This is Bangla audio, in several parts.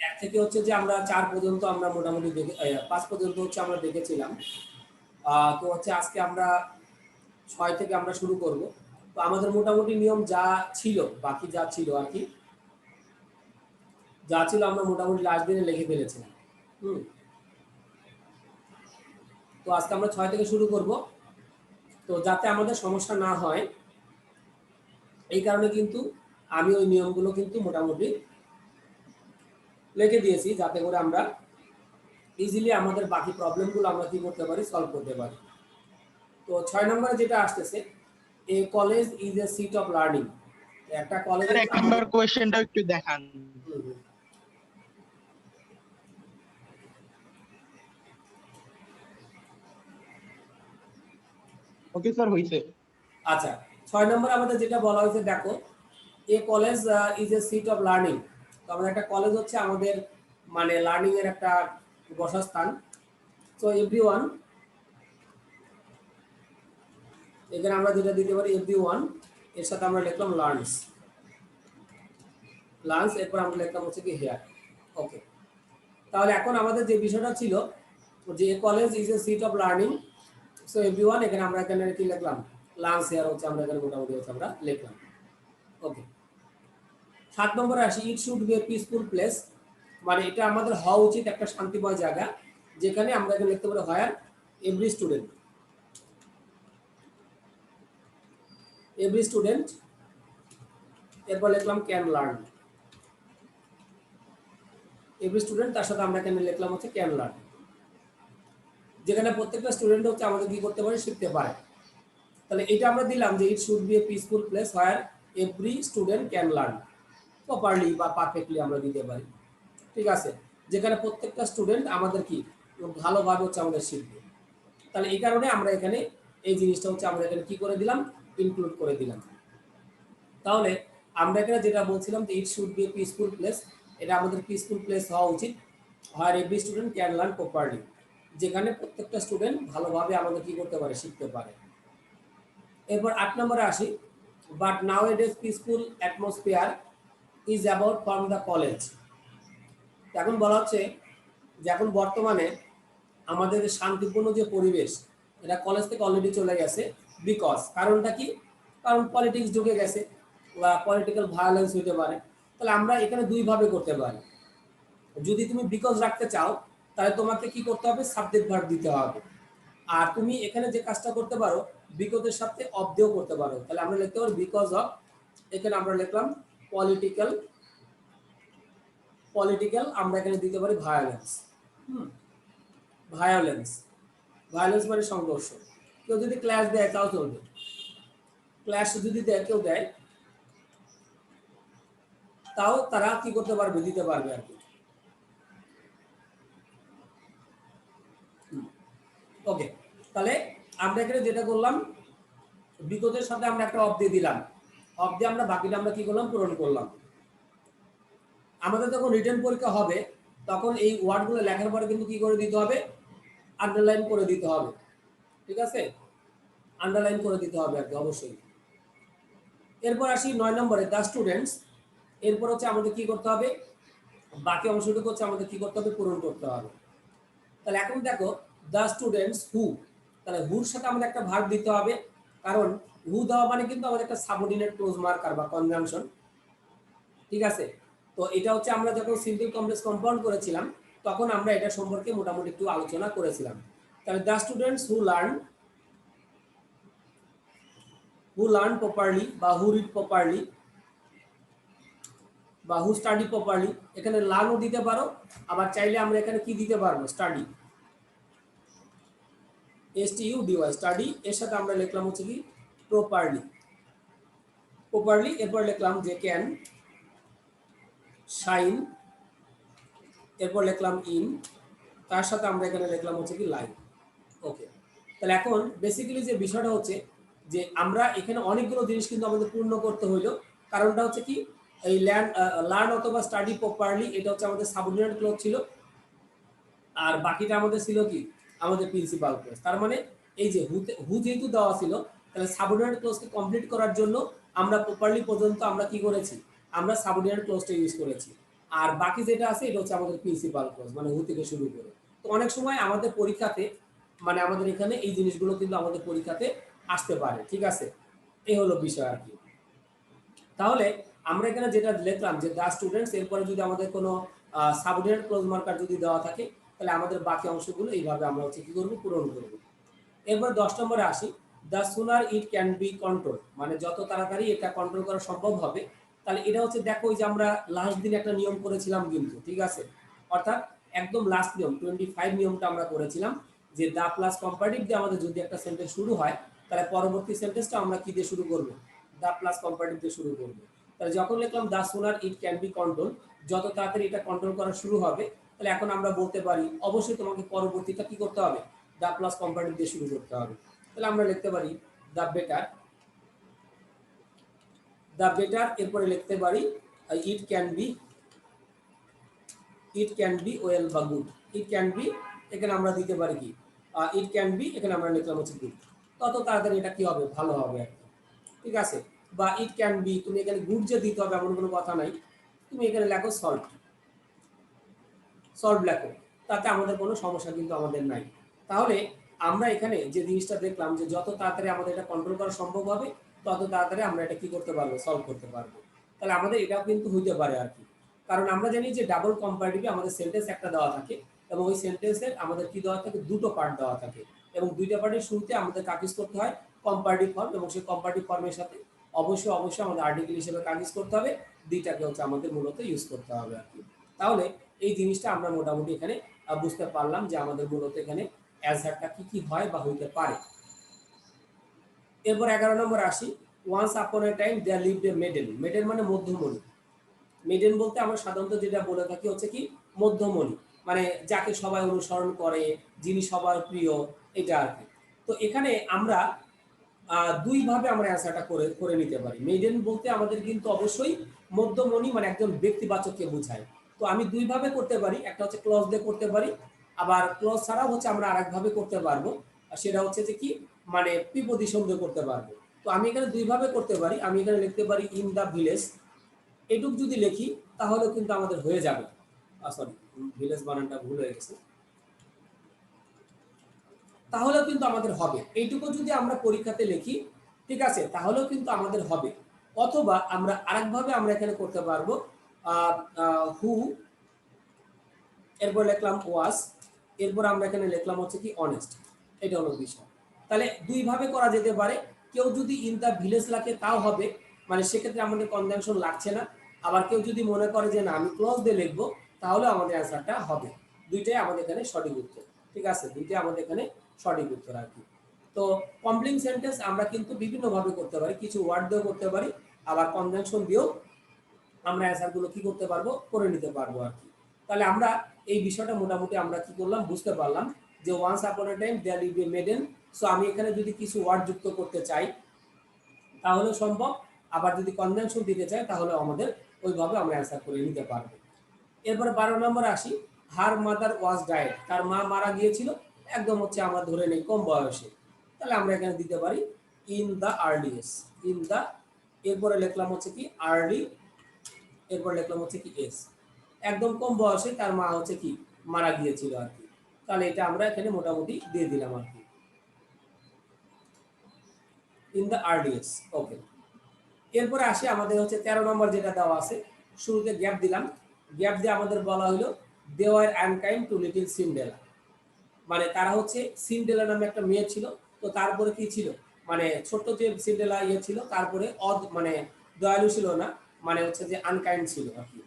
1 থেকে হচ্ছে যে আমরা 4 পর্যন্ত আমরা মোটামুটি 5 পর্যন্ত হচ্ছে আমরা দেখেছিলাম। তো হচ্ছে আজকে আমরা 6 থেকে আমরা শুরু করব। তো আমাদের মোটামুটি নিয়ম যা ছিল, বাকি যা ছিল আর কি, যা ছিল আমরা মোটামুটি লাস্ট দিনে লিখে ফেলেছিলাম। তো আজকে আমরা 6 থেকে শুরু করব। তো যাতে আমাদের সমস্যা না হয় এই কারণে কিন্তু আমি ওই নিয়মগুলো কিন্তু মোটামুটি লিখে দিয়েছি, যাতে করে আমরা ইজিলি আমাদের বাকি প্রবলেমগুলো আমরা কি করতে পারি, সলভ করতে পারি। তো 6 নম্বরে যেটা আসতেছে, a college is a seat of learning. একটা কলেজ স্যার 1 নম্বর কোশ্চেনটা একটু দেখান। ওকে স্যার, হইছে। আচ্ছা, 6 নম্বরে আমাদের যেটা বলা হয়েছে, দেখো, a college is a seat of learning. তো আমাদের একটা কলেজ হচ্ছে আমাদের মানে লার্নিং এর একটা বসস্থান। সো এভরিওয়ান, এখানে আমরা যেটা দিতে পারি এভরিওয়ান, এর সাথে আমরা লিখলাম লার্নস, এরপর আমরা লিখলাম হচ্ছে কি হিয়ার। ওকে, তাহলে এখন আমাদের যে বিষয়টা ছিল যে college is a seat of learning, so everyone, এখানে আমরা এখানে কি লিখলাম, লার্নস হিয়ার হচ্ছে আমরা এখানে মোটামুটি হচ্ছে আমরা লিখলাম। ওকে, 7 নম্বরে আসি, ইট should be a peaceful place. মানে এটা আমাদের হওয়া উচিত একটা শান্তিময় জায়গা, যেখানে আমরা এখানে লিখতে পারি হোয়ার এভরি স্টুডেন্ট, এরপর লিখলাম ক্যান লার্ন, এভরি স্টুডেন্ট, তার সাথে আমরা এখানে লিখলাম হচ্ছে ক্যান লার্ন, যেখানে প্রত্যেকটা স্টুডেন্ট হচ্ছে আমাদের কি করতে পারে, শিখতে পারে। তাহলে এটা আমরা দিলাম যে it should be a peaceful place where every student can learn properly বা পারফেক্টলি আমরা দিতে পারি। ঠিক আছে, যেখানে প্রত্যেকটা স্টুডেন্ট আমাদের কি ভালোভাবে হচ্ছে আমাদের শিখবে। তাহলে এই কারণে আমরা এখানে এই জিনিসটা হচ্ছে আমরা এখানে কি করে দিলাম, ইনক্লুড করে দিলাম। তাহলে আমরা এখানে যেটা বলছিলাম যে it should be a peaceful place, এটা আমাদের পিসফুল প্লেস হওয়া উচিত, where every student can learn properly, যেখানে প্রত্যেকটা স্টুডেন্ট ভালোভাবে আমাদের কি করতে পারে, শিখতে পারে। এরপর 8 নম্বরে আসি, but now it is peaceful atmosphere is about from the college. এখন বলা হচ্ছে যে এখন বর্তমানে আমাদের শান্তিপূর্ণ যে পরিবেশ, এটা কলেজ থেকে অলরেডি চলে গেছে। বিকজ, কারণটা কি, কারণ পলিটিক্স ঢুকে গেছে বা পলিটিক্যাল ভায়োলেন্স হতে পারে। তাহলে আমরা এখানে দুইভাবে করতে পারি। যদি তুমি বিকজ রাখতে চাও, তাহলে তোমাকে কি করতে হবে, সাবজেক্ট ভার্ব দিতে হবে। আর তুমি এখানে যে কাজটা করতে পারো, বিকজের সাথে অফ দিয়েও করতে পারো। তাহলে আমরা লিখতে পারি বিকজ অফ, এখানে আমরা লিখলাম পলিটিক্যাল, আমরা এখানে দিতে পারি ভায়োলেন্স। ভায়োলেন্স মানে সংঘর্ষ। কেউ যদি ক্লাস দেয় তাও চলবে, ক্লাস যদি কেউ দেয় তাও তারা কি করতে পারবে, দিতে পারবে আর কি। ওকে, তাহলে আমরা এখানে যেটা করলাম, বিকজের সাথে আমরা একটা অফ দিয়ে দিলাম, অফ দিয়ে আমরা বাকিটা আমরা কি করলাম, পূরণ করলাম। আমাদের যখন রিটেন পরীক্ষা হবে তখন এই ওয়ার্ডগুলো লেখার পরে কিন্তু কি করে দিতে হবে, আন্ডারলাইন করে দিতে হবে। ঠিক আছে, আন্ডারলাইন করে দিতে হবে আর কি, অবশ্যই। এরপর আসি 9 নম্বরে, দ্য স্টুডেন্টস। এরপর হচ্ছে আমাদের কি করতে হবে, বাকি অংশটুকু হচ্ছে আমাদের কি করতে হবে, পূরণ করতে হবে। তাহলে এখন দেখো, দ্য স্টুডেন্টস হু, তাহলে হুর সাথে আমাদের একটা ভার্ব দিতে হবে, কারণ হু দেওয়া মানে কিন্তু আমাদের একটা সাবঅর্ডিনেট ক্লোজ মার্কার বা কনজাংশন। ঠিক আছে, তো এটা হচ্ছে আমরা যখন সিম্পল কমপ্লেক্স কম্পাউন্ড করেছিলাম তখন আমরা এটা সম্পর্কে মোটামুটি একটু আলোচনা করেছিলাম। তাহলে the students who learn properly বা হু রিড প্রপারলি বা হু স্টাডি প্রপারলি, এখানে লার্নও দিতে পারো, আবার চাইলে আমরা এখানে কি দিতে পারবো, স্টাডি, STUDY, স্টাডি, এর সাথে আমরা লিখলাম হচ্ছে কি প্রপারলি, এরপর লিখলাম যে ক্যান শাইন, এরপর লিখলাম ইন, তার সাথে আমরা এখানে লিখলাম হচ্ছে কি লাইন। ওকে, তাহলে এখন বেসিক্যালি যে বিষয়টা হচ্ছে যে আমরা এখানে অনেকগুলো জিনিস কিন্তু আমাদের পূর্ণ করতে হইলো। কারণটা হচ্ছে কি, এই লার্ন অথবা স্টাডি প্রপারলি, এটা হচ্ছে আমাদের সাবঅর্ডিনেট ক্লজ ছিল, আর বাকিটা আমাদের ছিল কি, আমাদের প্রিন্সিপাল ক্লজ। তার মানে এই যে হু যেহেতু দেওয়া ছিল, তাহলে সাবঅর্ডিনেট ক্লজকে কমপ্লিট করার জন্য আমরা প্রপারলি পর্যন্ত আমরা কি করেছি, আমরা সাবঅর্ডিনেট ক্লজটা ইউজ করেছি। আর বাকি যেটা আছে এটা হচ্ছে আমাদের প্রিন্সিপাল ক্লজ, মানে হু থেকে শুরু করে। তো অনেক সময় আমাদের পরীক্ষাতে মানে আমাদের এখানে এই জিনিসগুলো কিন্তু আমাদের পরীক্ষাতে আসতে পারে, ঠিক আছে? এই হলো বিষয় আর কি। তাহলে আমরা এখানে যেটা লিখলাম যে দ্য স্টুডেন্টস, এরপরে যদি আমাদের কোনো সাবঅর্ডিনেট ক্লোজ মার্কার যদি দেওয়া থাকে তাহলে আমাদের বাকি অংশগুলো এইভাবে আমরা হচ্ছে কি করবো, পূরণ করব। এরপর 10 নম্বরে আসি, the sooner it can be control, মানে যত তাড়াতাড়ি এটা কন্ট্রোল করা সম্ভব হবে। তাহলে এটা হচ্ছে দেখো ওই যে আমরা লাস্ট দিন একটা নিয়ম করেছিলাম কিন্তু, ঠিক আছে? অর্থাৎ একদম লাস্ট নিয়ম 25 নিয়মটা আমরা করেছিলাম যে দ্য প্লাস কম্পারেটিভ দিয়ে আমাদের যদি একটা সেন্টেন্স শুরু হয় তাহলে পরবর্তী সেন্টেন্সটা আমরা কি দিয়ে শুরু করব, দ্য প্লাস কম্পারেটিভ দিয়ে শুরু করব। তাহলে যখন লিখলাম the sooner it can be control, যত তাড়াতাড়ি এটা কন্ট্রোল করা শুরু হবে, তাহলে এখন আমরা বলতে পারি অবশ্যই তোমাকে পরবর্তীটা কি করতে হবে, দ্য প্লাস কম্পারেটিভ দিয়ে শুরু করতে হবে। তাহলে আমরা লিখতে পারি দ্য বেটার, দ্য বেটার, এরপরে লিখতে পারি it can be, it can be well বা গুড। ইট ক্যান বি এখানে আমরা দিতে পারি কি, ইট ক্যান বি এখানে আমরা লিখলাম হচ্ছে গুড। তত তাড়াতাড়ি এটা কি হবে, ভালো হবে আর কি, ঠিক আছে? বা ইট ক্যান বি, তুমি এখানে গুড যে দিতে হবে এমন কোনো কথা নাই, তুমি এখানে লেখো সলভ, সলভ লেখো, তাতে আমাদের কোনো সমস্যা কিন্তু আমাদের নাই। তাহলে আমরা এখানে যে জিনিসটা দেখলাম যে যত তাড়াতাড়ি আমাদের এটা কন্ট্রোল করা সম্ভব হবে তত তাড়াতাড়ি আমরা এটা কি করতে পারবো, সলভ করতে পারবো। তাহলে আমাদের এটাও কিন্তু হইতে পারে আর কি, কারণ আমরা জানি যে ডাবল কম্পারেটিভে আমাদের সেন্টেন্স একটা দেওয়া থাকে এবং ওই সেন্টেন্সের আমাদের কি দেওয়া থাকে, দুটো পার্ট দেওয়া থাকে এবং দুইটা পার্টের শুরুতে আমাদের কাজ করতে হয় কম্পারেটিভ ফর্ম, এবং সেই কম্পারেটিভ ফর্মের সাথে অবশ্যই অবশ্যই আমাদের আর্টিকেল হিসেবে কাজ করতে হবে, দুইটাকে হচ্ছে আমাদের মূলত ইউজ করতে হবে আর কি। তাহলে এই জিনিসটা আমরা মোটামুটি এখানে বুঝতে পারলাম যে আমাদের মূলত এখানে অ্যান্সারটা কি কি হয় বা হইতে পারে। এরপর 11 নম্বর আসি, once upon a time there lived a maiden. Maiden মানে মধ্যমণি। মেডেন বলতে আমরা সাধারণত যেটা বলে থাকি হচ্ছে কি মধ্যমণি, মানে যাকে সবাই অনুসরণ করে, যিনি সবার প্রিয়, এটা আর কি। তো এখানে আমরা দুই ভাবে আমরা অ্যান্সারটা করে করে নিতে পারি। মেডেন বলতে আমাদের কিন্তু অবশ্যই মধ্যমণি মানে একজন ব্যক্তিবাচককে বোঝায়। তো আমি দুই ভাবে করতে পারি, একটা হচ্ছে ক্লজ দিয়ে করতে পারি, আবার ক্লজ ছাড়াও হচ্ছে আমরা আরেক ভাবে করতে পারবো, আর সেটা হচ্ছে যে কি মানে প্রিপজিশন দিয়ে করতে পারবো। তো আমি এখানে দুই ভাবে করতে পারি, আমি এখানে লিখতে পারি ইন দ্য ভিলেজ, এটুক যদি লিখি তাহলেও কিন্তু আমাদের হয়ে যাবে। সরি, ভিলেজ বানানটা ভুল হয়ে গেছে, তাহলেও কিন্তু আমাদের হবে। এইটুকু যদি আমরা পরীক্ষাতে লিখি, ঠিক আছে, তাহলেও কিন্তু আমাদের হবে। অথবা আমরা আরেকভাবে আমরা এখানে করতে পারবো, হু, এরপর লিখলাম ওয়াজ, এরপর আমরা এখানে লিখলাম হচ্ছে কি অনেস্ট। এটা হলো বিষয়। তাহলে দুই ভাবে করা যেতে পারে। কেউ যদি ইন দ্য ভিলেজ লাগে তাও হবে, মানে সেক্ষেত্রে আমাদের কনজাংশন লাগছে না। আবার কেউ যদি মনে করে যে না আমি ক্লজ দিয়ে লিখবো, তাহলে আমাদের অ্যান্সারটা হবে। দুইটাই আমাদের এখানে সঠিক উত্তর, ঠিক আছে? দুইটাই আমাদের এখানে সঠিক উত্তর আর কি। তো কমপ্লিট সেন্টেন্স আমরা কিন্তু বিভিন্নভাবে করতে পারি, কিছু ওয়ার্ড দিয়েও করতে পারি, আবার কনজাংশন দিয়েও আমরা অ্যান্সারগুলো কি করতে পারবো, করে নিতে পারবো আর কি। তাহলে আমরা এই বিষয়টা মোটামুটি আমরা কি করলাম, বুঝতে পারলাম যে once upon a time there lived a maiden. So আমি এখানে যদি কিছু ওয়ার্ড যুক্ত করতে চাই তাহলে সম্ভব, আবার যদি কনজাংশন দিতে চাই তাহলে আমাদের ওইভাবে আমরা অ্যান্সার করে নিতে পারবো। এরপরে 12 নম্বর আসি, হার মাদার ওয়াজ ডায়েড, তার মা মারা গিয়েছিল একদম হচ্ছে আমরা ধরে নেই কম বয়সে। তাহলে আমরা এখানে দিতে পারি in the earliest, in the, এরপরে লিখলাম হচ্ছে কি আর্লি, এরপর লিখলাম হচ্ছে কি এস, একদম কম বয়সে তার মা হচ্ছে কি মারা গিয়েছিল আর কি। তাহলে এটা আমরা এখানে মোটামুটি দিয়ে দিলাম আর কি, ইন দ্য আর্লিয়েস্ট। ওকে, এরপরে আসি আমাদের হচ্ছে 13 নম্বর যেটা দেওয়া আছে, শুরুতে গ্যাপ দিলাম, গ্যাপ দিয়ে আমাদের বলা হলো they were unkind to little Cinderella, মানে তারা হচ্ছে সিন্ডেলা নামে একটা মেয়ে ছিল, তো তারপরে কি ছিল, মানে ছোট্ট যে সিন্ডেলা ইয়ে ছিল তারপরে মানে দয়ালু ছিল না, মানে হচ্ছে যে আনকাইন্ড ছিল আর কি।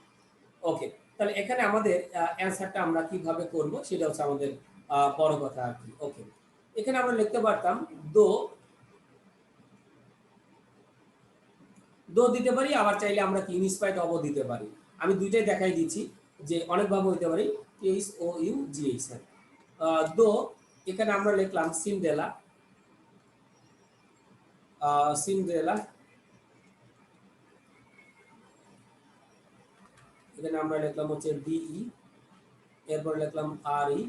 ওকে, তাহলে এখানে আমাদের অ্যান্সারটা আমরা কিভাবে করব সেটা হচ্ছে আমাদের বড় কথা আর কি। ওকে, এখানে আমরা লিখতে পারতাম দো, দো দিতে পারি, আবার চাইলে আমরা কি ইনস্পাইট অব দিতে পারি। আমি দুইটাই দেখাই দিচ্ছি যে অনেকভাবে হইতে পারি, H O U G H. Though, এখানে আমরা লিখলাম সিন্ডেলা, সিন্ড্রেলা, এখানে আমরা লিখলাম হচ্ছে ডিই, এরপর লিখলাম আর ই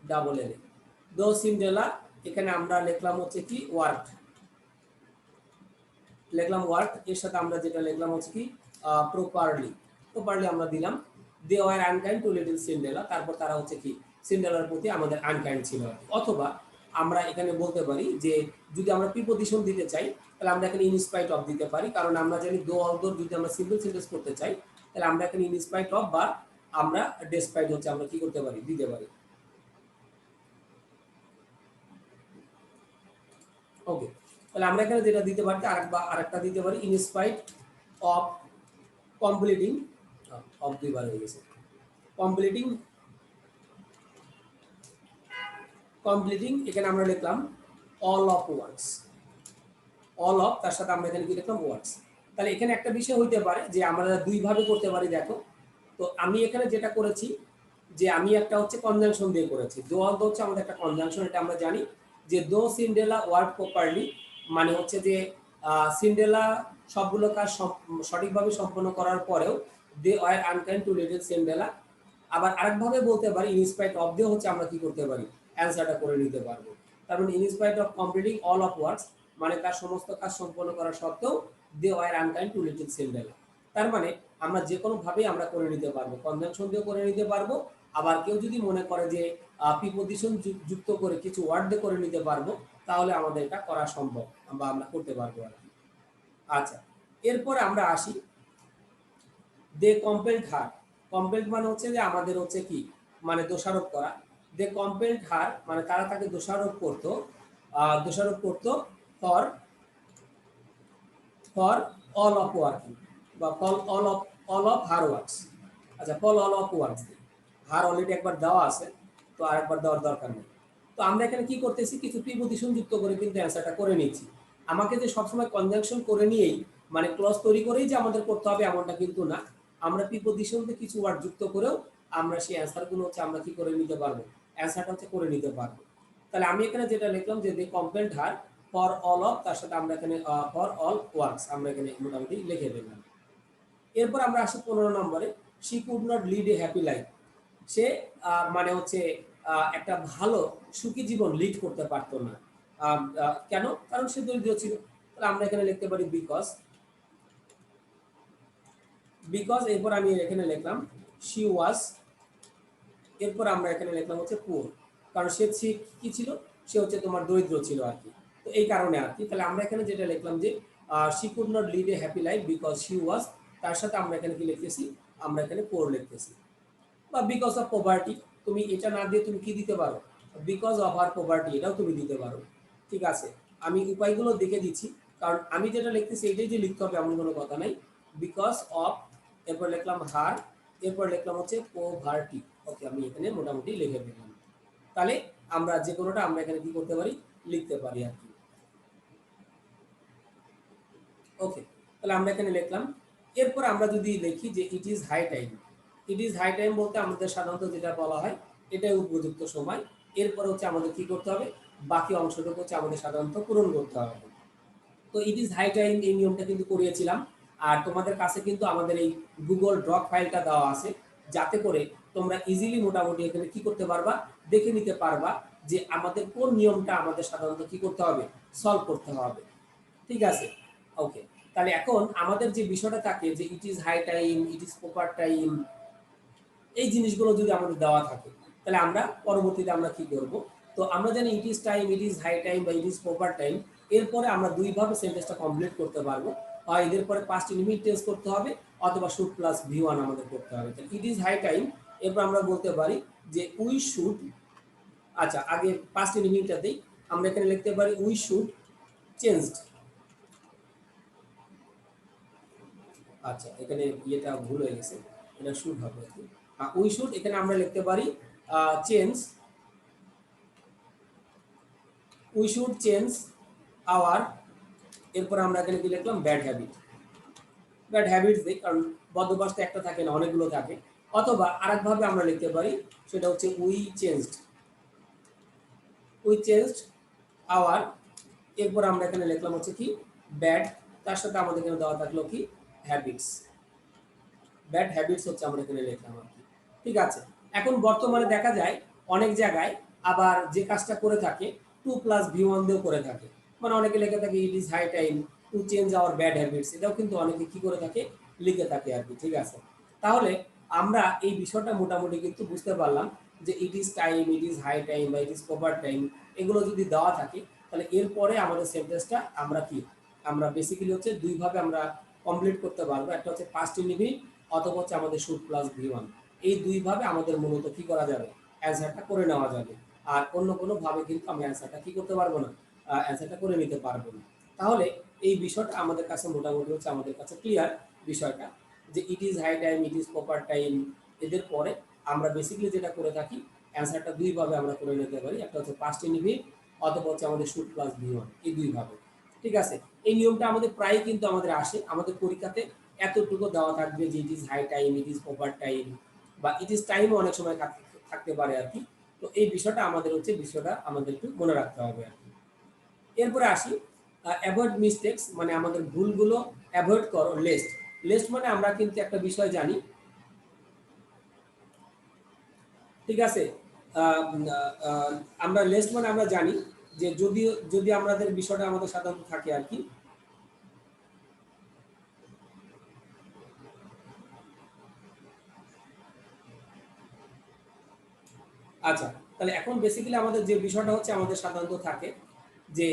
ডাবল এল, দো সিন্ড্রেলা, এখানে আমরা লিখলাম হচ্ছে কি ওয়ার্ক, লিখলাম ওয়ার্ক, এর সাথে আমরা যেটা লিখলাম হচ্ছে কি প্রপারলি, প্রপারলি আমরা দিলাম they were unkind to little Cinderella, তারপর তারা হচ্ছে কি সিন্ড্রেলার প্রতি আমাদের আনকাইন্ড ছিল আর কি। অথবা আমরা এখানে বলতে পারি যে যদি আমরা প্রিপোজিশন দিতে চাই তাহলে আমরা এখানে ইনস্পাইট অফ দিতে পারি, কারণ আমরা জানি দো অলদো যদি আমরা সিম্পল সেন্টেন্স করতে চাই তাহলে আমরা এখানে ইনস্পাইট অফ বা আমরা ডেসপাইট হচ্ছে আমরা কি করতে পারি, দিতে পারি। ওকে, তাহলে আমরা এখানে যেটা দিতে পারি আরেকটা দিতে পারি ইনস্পাইট অফ কমপ্লিটিং, অফ দুইবার হয়ে গেছে, কমপ্লিটিং এখানে আমরা লিখলাম all of words, all of তার সাথে আমরা এখানে কি লিখলাম ওয়ার্ডস। তাহলে এখানে একটা বিষয় হইতে পারে যে আমরা দুইভাবে করতে পারি। দেখো তো আমি এখানে যেটা করেছি যে আমি একটা হচ্ছে কনজাংশন দিয়ে করেছি, দো অল দো হচ্ছে আমাদের একটা কনজাংশন, এটা আমরা জানি যে দো সিন্ড্রেলা ওয়ার্ক প্রপারলি মানে হচ্ছে যে সিন্ড্রেলা সবগুলো কাজ সঠিকভাবে সম্পন্ন করার পরেও they were unkind to little Cinderella. আবার আরেকভাবে বলতে পারি ইনস্পাইট অফ দিয়ে হচ্ছে আমরা কি করতে পারি, অ্যান্সারটা করে নিতে পারবো। তার মানে in spite of completing all of works মানে তার সমস্ত কাজ সম্পন্ন করা সত্ত্বেও they were unkind to little Cinderella. তার মানে আমরা যে কোনো ভাবেই আমরা করে নিতে পারবো, কনজাংশন দিয়ে করে নিতে পারবো, আবার কেউ যদি মনে করে যে প্রিপোজিশন যুক্ত করে কিছু ওয়ার্ড দিয়ে করে নিতে পারবো তাহলে আমাদের এটা করা সম্ভব বা আমরা করতে পারবো আর কি। আচ্ছা, এরপরে আমরা আসি দে কম্পেলড হার। কম্পেলড মানে হচ্ছে যে আমাদের হচ্ছে কি মানে দোষারোপ করা। দে কম্পেলড হার মানে তারা তাকে দোষারোপ করতো ফর অল অফ ওয়ার্কিং বা অল অফ হার ওয়ার্কস। আচ্ছা, for all of works, her already একবার দেওয়া আছে তো আরেকবার দেওয়ার দরকার নেই। তো আমরা এখানে কি করতেছি, কিছু প্রিপোজিশন যুক্ত করে কিন্তু অ্যান্সারটা করে নিচ্ছি। আমাকে যে সবসময় কনজাংশন করে নিয়েই মানে ক্লজ তৈরি করেই যে আমাদের করতে হবে এমনটা কিন্তু না, আমরা প্রিপোজিশন দিয়ে কিছু ওয়ার্ড যুক্ত করেও আমরা সেই অ্যান্সারগুলো হচ্ছে আমরা কি করে নিতে পারবো, অ্যান্সারটা হচ্ছে করে নিতে পারবো। তাহলে আমি এখানে যেটা লিখলাম যে they complaint her for all of, তার সাথে আমরা এখানে ফর অল ওয়ার্কস আমরা এখানে মোটামুটি লিখে দিলাম। এরপর আমরা আসি 15 নম্বরে, she could not lead a happy life. সে মানে হচ্ছে একটা ভালো সুখী জীবন লিড করতে পারতো না। কেন? কারণ সে দরিদ্র ছিল। তাহলে আমরা এখানে লিখতে পারি বিকজ এরপর আমি এখানে লিখলাম শি ওয়াজ, এরপর আমরা এখানে লিখলাম হচ্ছে পুয়ার, কারণ সে কি ছিল, সে হচ্ছে তোমার দরিদ্র ছিল আর কি। তো এই কারণে আর কি। তাহলে আমরা এখানে যেটা লিখলাম যে she could not lead a happy life because she was, তার সাথে আমরা এখানে কি লিখতেছি, আমরা এখানে পুয়ার লিখতেছি। বা বিকজ অফ পভার্টি, তুমি এটা না দিয়ে তুমি কি দিতে পারো, বিকজ অফ আর পভার্টি এটাও তুমি দিতে পারো। ঠিক আছে, আমি উপায়গুলো দেখে দিচ্ছি, কারণ আমি যেটা লিখতেছি এটাই যে লিখতে হবে এমন কোনো কথা নাই। বিকজ অফ, এরপর লিখলাম হার, এরপর লিখলাম হচ্ছে পভার্টি। ওকে, আমি এখানে মোটামুটি লিখে দিলাম। তাহলে আমরা যে কোনোটা আমরা এখানে কি করতে পারি, লিখতে পারি আর কি। ওকে, তাহলে আমরা এখানে লিখলাম। এরপর আমরা যদি লিখি যে it is high time, it is high time বলতে আমাদের সাধারণত যেটা বলা হয় এটাই উপযুক্ত সময়। এরপর হচ্ছে আমাদের কি করতে হবে, বাকি অংশটুকু হচ্ছে আমাদের সাধারণত পূরণ করতে হবে। তো ইট ইজ হাই টাইম এই নিয়মটা কিন্তু করিয়েছিলাম, আর তোমাদের কাছে কিন্তু আমাদের এই গুগল ড্রক ফাইলটা দেওয়া আছে, যাতে করে তোমরা ইজিলি মোটামুটি এখানে কি করতে পারবা, দেখে নিতে পারবা যে আমাদের কোন নিয়মটা আমাদের সাধারণত কি করতে হবে, সলভ করতে হবে। ঠিক আছে, ওকে। তাহলে এখন আমাদের যে বিষয়টা থাকে যে it is high time, it is proper time, এই জিনিসগুলো যদি আমাদের দেওয়া থাকে তাহলে আমরা পরবর্তীতে আমরা কি করব। তো আমরা জানি it is time, it is high time বা ইট ইজ প্রপার টাইম, এরপরে আমরা দুইভাবে সেন্টেন্সটা কমপ্লিট করতে পারবো। হয় এদের পরে পাস্ট ইনডিফিনিট টেন্স করতে হবে অথবা শুড প্লাস ভি1 আমাদের করতে হবে। ইট ইজ হাই টাইম, এরপর আমরা বলতে পারি যে উই শুড, আচ্ছা আগে পাস্ট ইনডিফিনিটটা দেই, আমরা এখানে লিখতে পারি উই শুড চেঞ্জড। আচ্ছা, এখানে ইয়েটা ভুল হয়ে গেছে, এটা শুড হবে। উই শুড এখানে আমরা লিখতে পারি change, we should change our, এরপর আমরা এখানে কি লিখলাম ব্যাড হ্যাবিট। ব্যাড হ্যাবিটস দিই, কারণ বদভ্যাস তো একটা থাকে না, অনেকগুলো থাকে। অথবা আরেকভাবে আমরা লিখতে পারি, সেটা হচ্ছে উই চেঞ্জড আওয়ার, এরপর আমরা এখানে লিখলাম হচ্ছে কি ব্যাড, তার সাথে আমাদের এখানে দেওয়া থাকলো কি হ্যাবিটস। ব্যাড হ্যাবিটস হচ্ছে আমরা এখানে লিখলাম আর কি। ঠিক আছে, এখন বর্তমানে দেখা যায় অনেক জায়গায় আবার যে কাজটা করে থাকে 2+v1 দিয়েও করে থাকে, মানে অনেকে লিখে থাকে it is high time to change our bad habits, এটাও কিন্তু অনেকে কি করে থাকে, লিখে থাকে আর কি। ঠিক আছে, তাহলে আমরা এই বিষয়টা মোটামুটি কিন্তু বুঝতে পারলাম যে it is time, it is high time বা ইট ইজ প্রপার টাইম, এগুলো যদি দেওয়া থাকে তাহলে এরপরে আমাদের সেন্টেন্সটা আমরা কি আমরা বেসিক্যালি হচ্ছে দুইভাবে আমরা কমপ্লিট করতে পারবো। একটা হচ্ছে পাস্ট ইনডিফিনিট অথবা হচ্ছে আমাদের শুড প্লাস ভি ওয়ান। এই দুইভাবে আমাদের মূলত কি করা যাবে, অ্যান্সারটা করে নেওয়া যাবে। আর অন্য কোনোভাবে কিন্তু আমরা অ্যান্সারটা কি করতে পারবো না, অ্যান্সারটা করে নিতে পারবো না। তাহলে এই বিষয়টা আমাদের কাছে মোটামুটি হচ্ছে আমাদের কাছে ক্লিয়ার বিষয়টা, যে it is high time, it is proper time, এদের পরে আমরা বেসিক্যালি যেটা করে থাকি অ্যান্সারটা দুইভাবে আমরা করে নিতে পারি। একটা হচ্ছে পাস্ট ইনডিফিনিট অথবা হচ্ছে আমাদের শুড প্লাস ভি ওয়ান, এই দুইভাবে। ঠিক আছে, এই নিয়মটা আমাদের প্রায় কিন্তু আমাদের আসে, আমাদের পরীক্ষাতে এতটুকু দেওয়া থাকবে যে it is high time, it is proper time বা ইট ইজ টাইমও অনেক সময় থাকতে পারে আর কি। তো এই বিষয়টা আমাদের হচ্ছে বিষয়টা আমাদের একটু মনে রাখতে হবে আর কি। এরপরে আসি অ্যাভয়েড মিস্টেক্স, মানে আমাদের ভুলগুলো অ্যাভয়েড করো। লেস্ট, লেস্ট মানে আমরা কিন্তু একটা বিষয় জানি, ঠিক আছে। আমরা লেস্ট মানে আমরা জানি যে যদি যদি আমাদের বিষয়টা আমাদের সাধারণত থাকে আর কি। আচ্ছা, তাহলে এখন বেসিক্যালি আমাদের যে বিষয়টা হচ্ছে আমাদের সাধারণত থাকে যে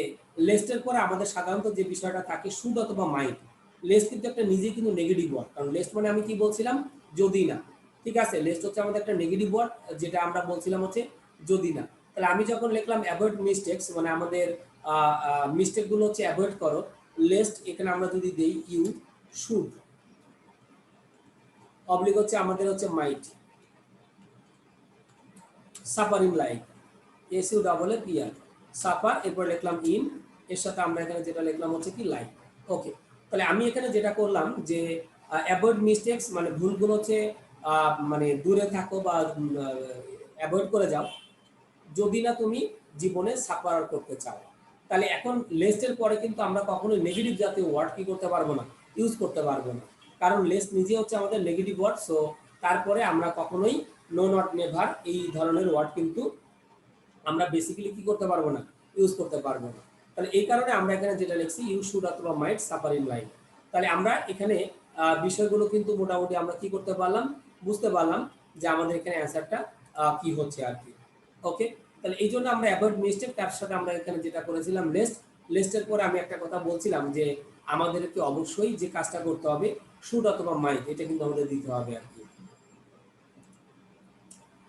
লেস্টের পরে আমাদের সাধারণত যে বিষয়টা থাকে শুড অথবা মাইট। লেস্ট কিন্তু একটা নিজেই কিন্তু নেগেটিভ ওয়ার্ড, কারণ লেস্ট মানে আমি কি বলছিলাম, যদি না। ঠিক আছে, লেস্ট হচ্ছে আমাদের একটা নেগেটিভ ওয়ার্ড, যেটা আমরা বলছিলাম হচ্ছে যদি না। তাহলে আমি যখন লিখলাম অ্যাভয়েড মিস্টেক্স, মানে আমাদের মিস্টেকগুলো হচ্ছে অ্যাভয়েড করো, লেস্ট এখানে আমরা যদি দেই ইউ শুড, অবলিক হচ্ছে আমাদের হচ্ছে might, suffer in life, S U double A P R, suffer, এরপর লিখলাম ইন, এর সাথে আমরা এখানে যেটা লিখলাম হচ্ছে কি লাইফ। ওকে, তাহলে আমি এখানে যেটা করলাম যে অ্যাভয়েড মিস্টেক্স মানে ভুলগুলো হচ্ছে মানে দূরে থাকো বা অ্যাভয়েড করে যাও যদি না তুমি জীবনে সাফার করতে চাও। তাহলে এখন লেস্টের পরে কিন্তু আমরা কখনোই নেগেটিভ জাতীয় ওয়ার্ড কি করতে পারবো না, ইউজ করতে পারবো না, কারণ লেস্ট নিজে হচ্ছে আমাদের নেগেটিভ ওয়ার্ড। সো তারপরে আমরা কখনোই নো নট নেভার এই ধরনের ওয়ার্ড কিন্তু আমরা বেসিক্যালি কি করতে পারবো না, ইউজ করতে পারবো না। তাহলে এই কারণে আমরা এখানে যেটা লিখছি ইউ শুড অথবা মাইট সাফার ইন লাইফ। তাহলে আমরা এখানে বিষয়গুলো কিন্তু মোটামুটি আমরা কি করতে পারলাম, বুঝতে পারলাম যে আমাদের এখানে অ্যান্সারটা কি হচ্ছে আর কি। ওকে, তাহলে এই জন্য আমরা অ্যাভয়েড মিস্টেক, তার সাথে আমরা এখানে যেটা করেছিলাম লেস্ট, লেস্টের পরে আমি একটা কথা বলছিলাম যে আমাদেরকে অবশ্যই যে কাজটা করতে হবে শুড অথবা মাইট, এটা কিন্তু আমাদের দিতে হবে আর কি।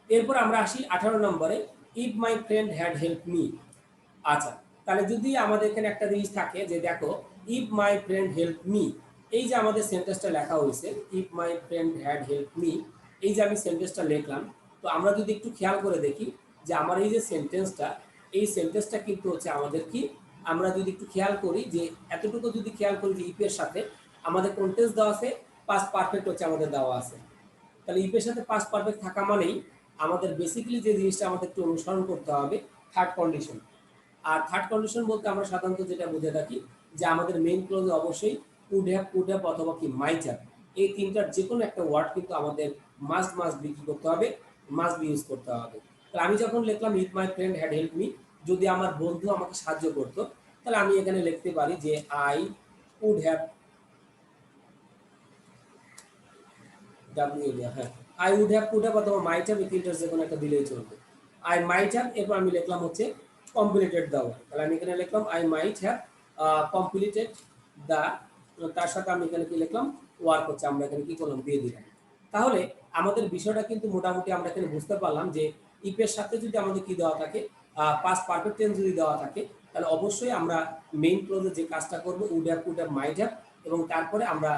এরপর আমরা আসি 18 নম্বরে, if my friend had help me. আচ্ছা, তাহলে যদি আমাদের এখানে একটা জিনিস থাকে যে দেখো if my friend help me, এই যে আমাদের সেন্টেন্সটা লেখা হয়েছে if my friend had help me, এই যে আমি সেন্টেন্সটা লিখলাম, তো আমরা যদি একটু খেয়াল করে দেখি যে আমার এই যে সেন্টেন্সটা, এই সেন্টেন্সটা কিন্তু হচ্ছে আমাদের কি, আমরা যদি একটু খেয়াল করি যে এতটুকু যদি খেয়াল করি যে ইফের সাথে আমাদের কোন টেন্স দেওয়া আছে, পাস্ট পারফেক্ট হচ্ছে আমাদের দেওয়া আছে। তাহলে ইফের সাথে পাস্ট পারফেক্ট থাকা মানেই আমাদের বেসিক্যালি যে জিনিসটা আমাদের একটু অনুসরণ করতে হবে থার্ড কন্ডিশন। আর থার্ড কন্ডিশন বলতে আমরা সাধারণত যেটা বুঝে থাকি যে আমাদের মেইন ক্লোজে অবশ্যই কুড হ্যাভ অথবা কি মাইট হ্যাভ, এই তিনটার যে কোনো একটা ওয়ার্ড কিন্তু আমাদের মাস্ট বি কি করতে হবে, মাস্ট বি ইউজ করতে হবে। তাহলে আমি যখন লিখলাম if my friend had help me, যদি আমার বন্ধু আমাকে সাহায্য করতো, তাহলে আমি এখানে লিখতে পারি যে আই উড হ্যাভ, হ্যাঁ, I would have, could have অথবা মাইট হ্যাভ, এই তিনটার যে কোনো একটা দিলেই চলবে। আই মাইট হ্যাভ, এরপর আমি লিখলাম হচ্ছে কমপ্লিটেড দ্য ওয়ার্ক, তাহলে আমি এখানে লিখলাম I might have completed the, তার সাথে আমি এখানে কি লিখলাম ওয়ার্ক, হচ্ছে আমরা এখানে কি করলাম দিয়ে দিলাম। তাহলে আমাদের বিষয়টা কিন্তু মোটামুটি আমরা এখানে বুঝতে পারলাম যে ইফের সাথে যদি আমাদের কি দেওয়া থাকে, পাস্ট পারফেক্ট টেন্স যদি দেওয়া থাকে, তাহলে অবশ্যই আমরা মেইন ক্লোজে যে কাজটা করবো would have, could have, might have, এবং তারপরে আমরা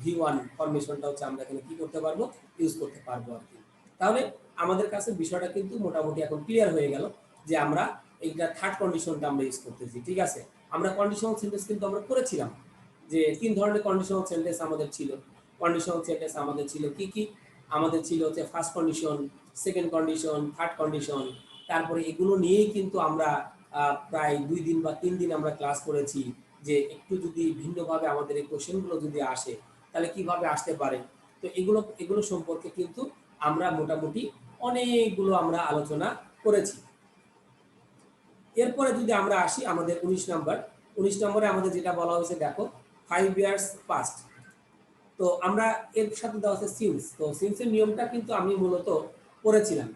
ভি ওয়ান ফরমেশনটা হচ্ছে আমরা এখানে কি করতে পারবো, ইউজ করতে পারবো আর কি। তাহলে আমাদের কাছে বিষয়টা কিন্তু মোটামুটি এখন ক্লিয়ার হয়ে গেল যে আমরা এইটা থার্ড কন্ডিশনটা আমরা ইউজ করতেছি। ঠিক আছে, আমরা কন্ডিশনাল সেন্টেন্স কিন্তু আমরা করেছিলাম যে তিন ধরনের কন্ডিশনাল সেন্টেন্স আমাদের ছিল। কন্ডিশনাল সেন্টেন্স আমাদের ছিল কি কি, আমাদের ছিল হচ্ছে first condition, second condition, third condition. তারপরে এগুলো নিয়েই কিন্তু আমরা প্রায় 2 দিন বা 3 দিন আমরা ক্লাস করেছি যে একটু যদি ভিন্নভাবে আমাদের এই কোশ্চেনগুলো যদি আসে তাহলে কিভাবে আসতে পারে। তো এগুলো এগুলো সম্পর্কে কিন্তু আমরা মোটামুটি অনেকগুলো আমরা আলোচনা করেছি। এরপরে যদি আমরা আসি আমাদের 19 নম্বর, 19 নম্বরে আমাদের যেটা বলা হয়েছে দেখো 5 years past। তো আমরা এর সাথে দেওয়া আছে সিন্স। তো সিন্সের নিয়মটা কিন্তু আমি মূলত পড়েছিলাম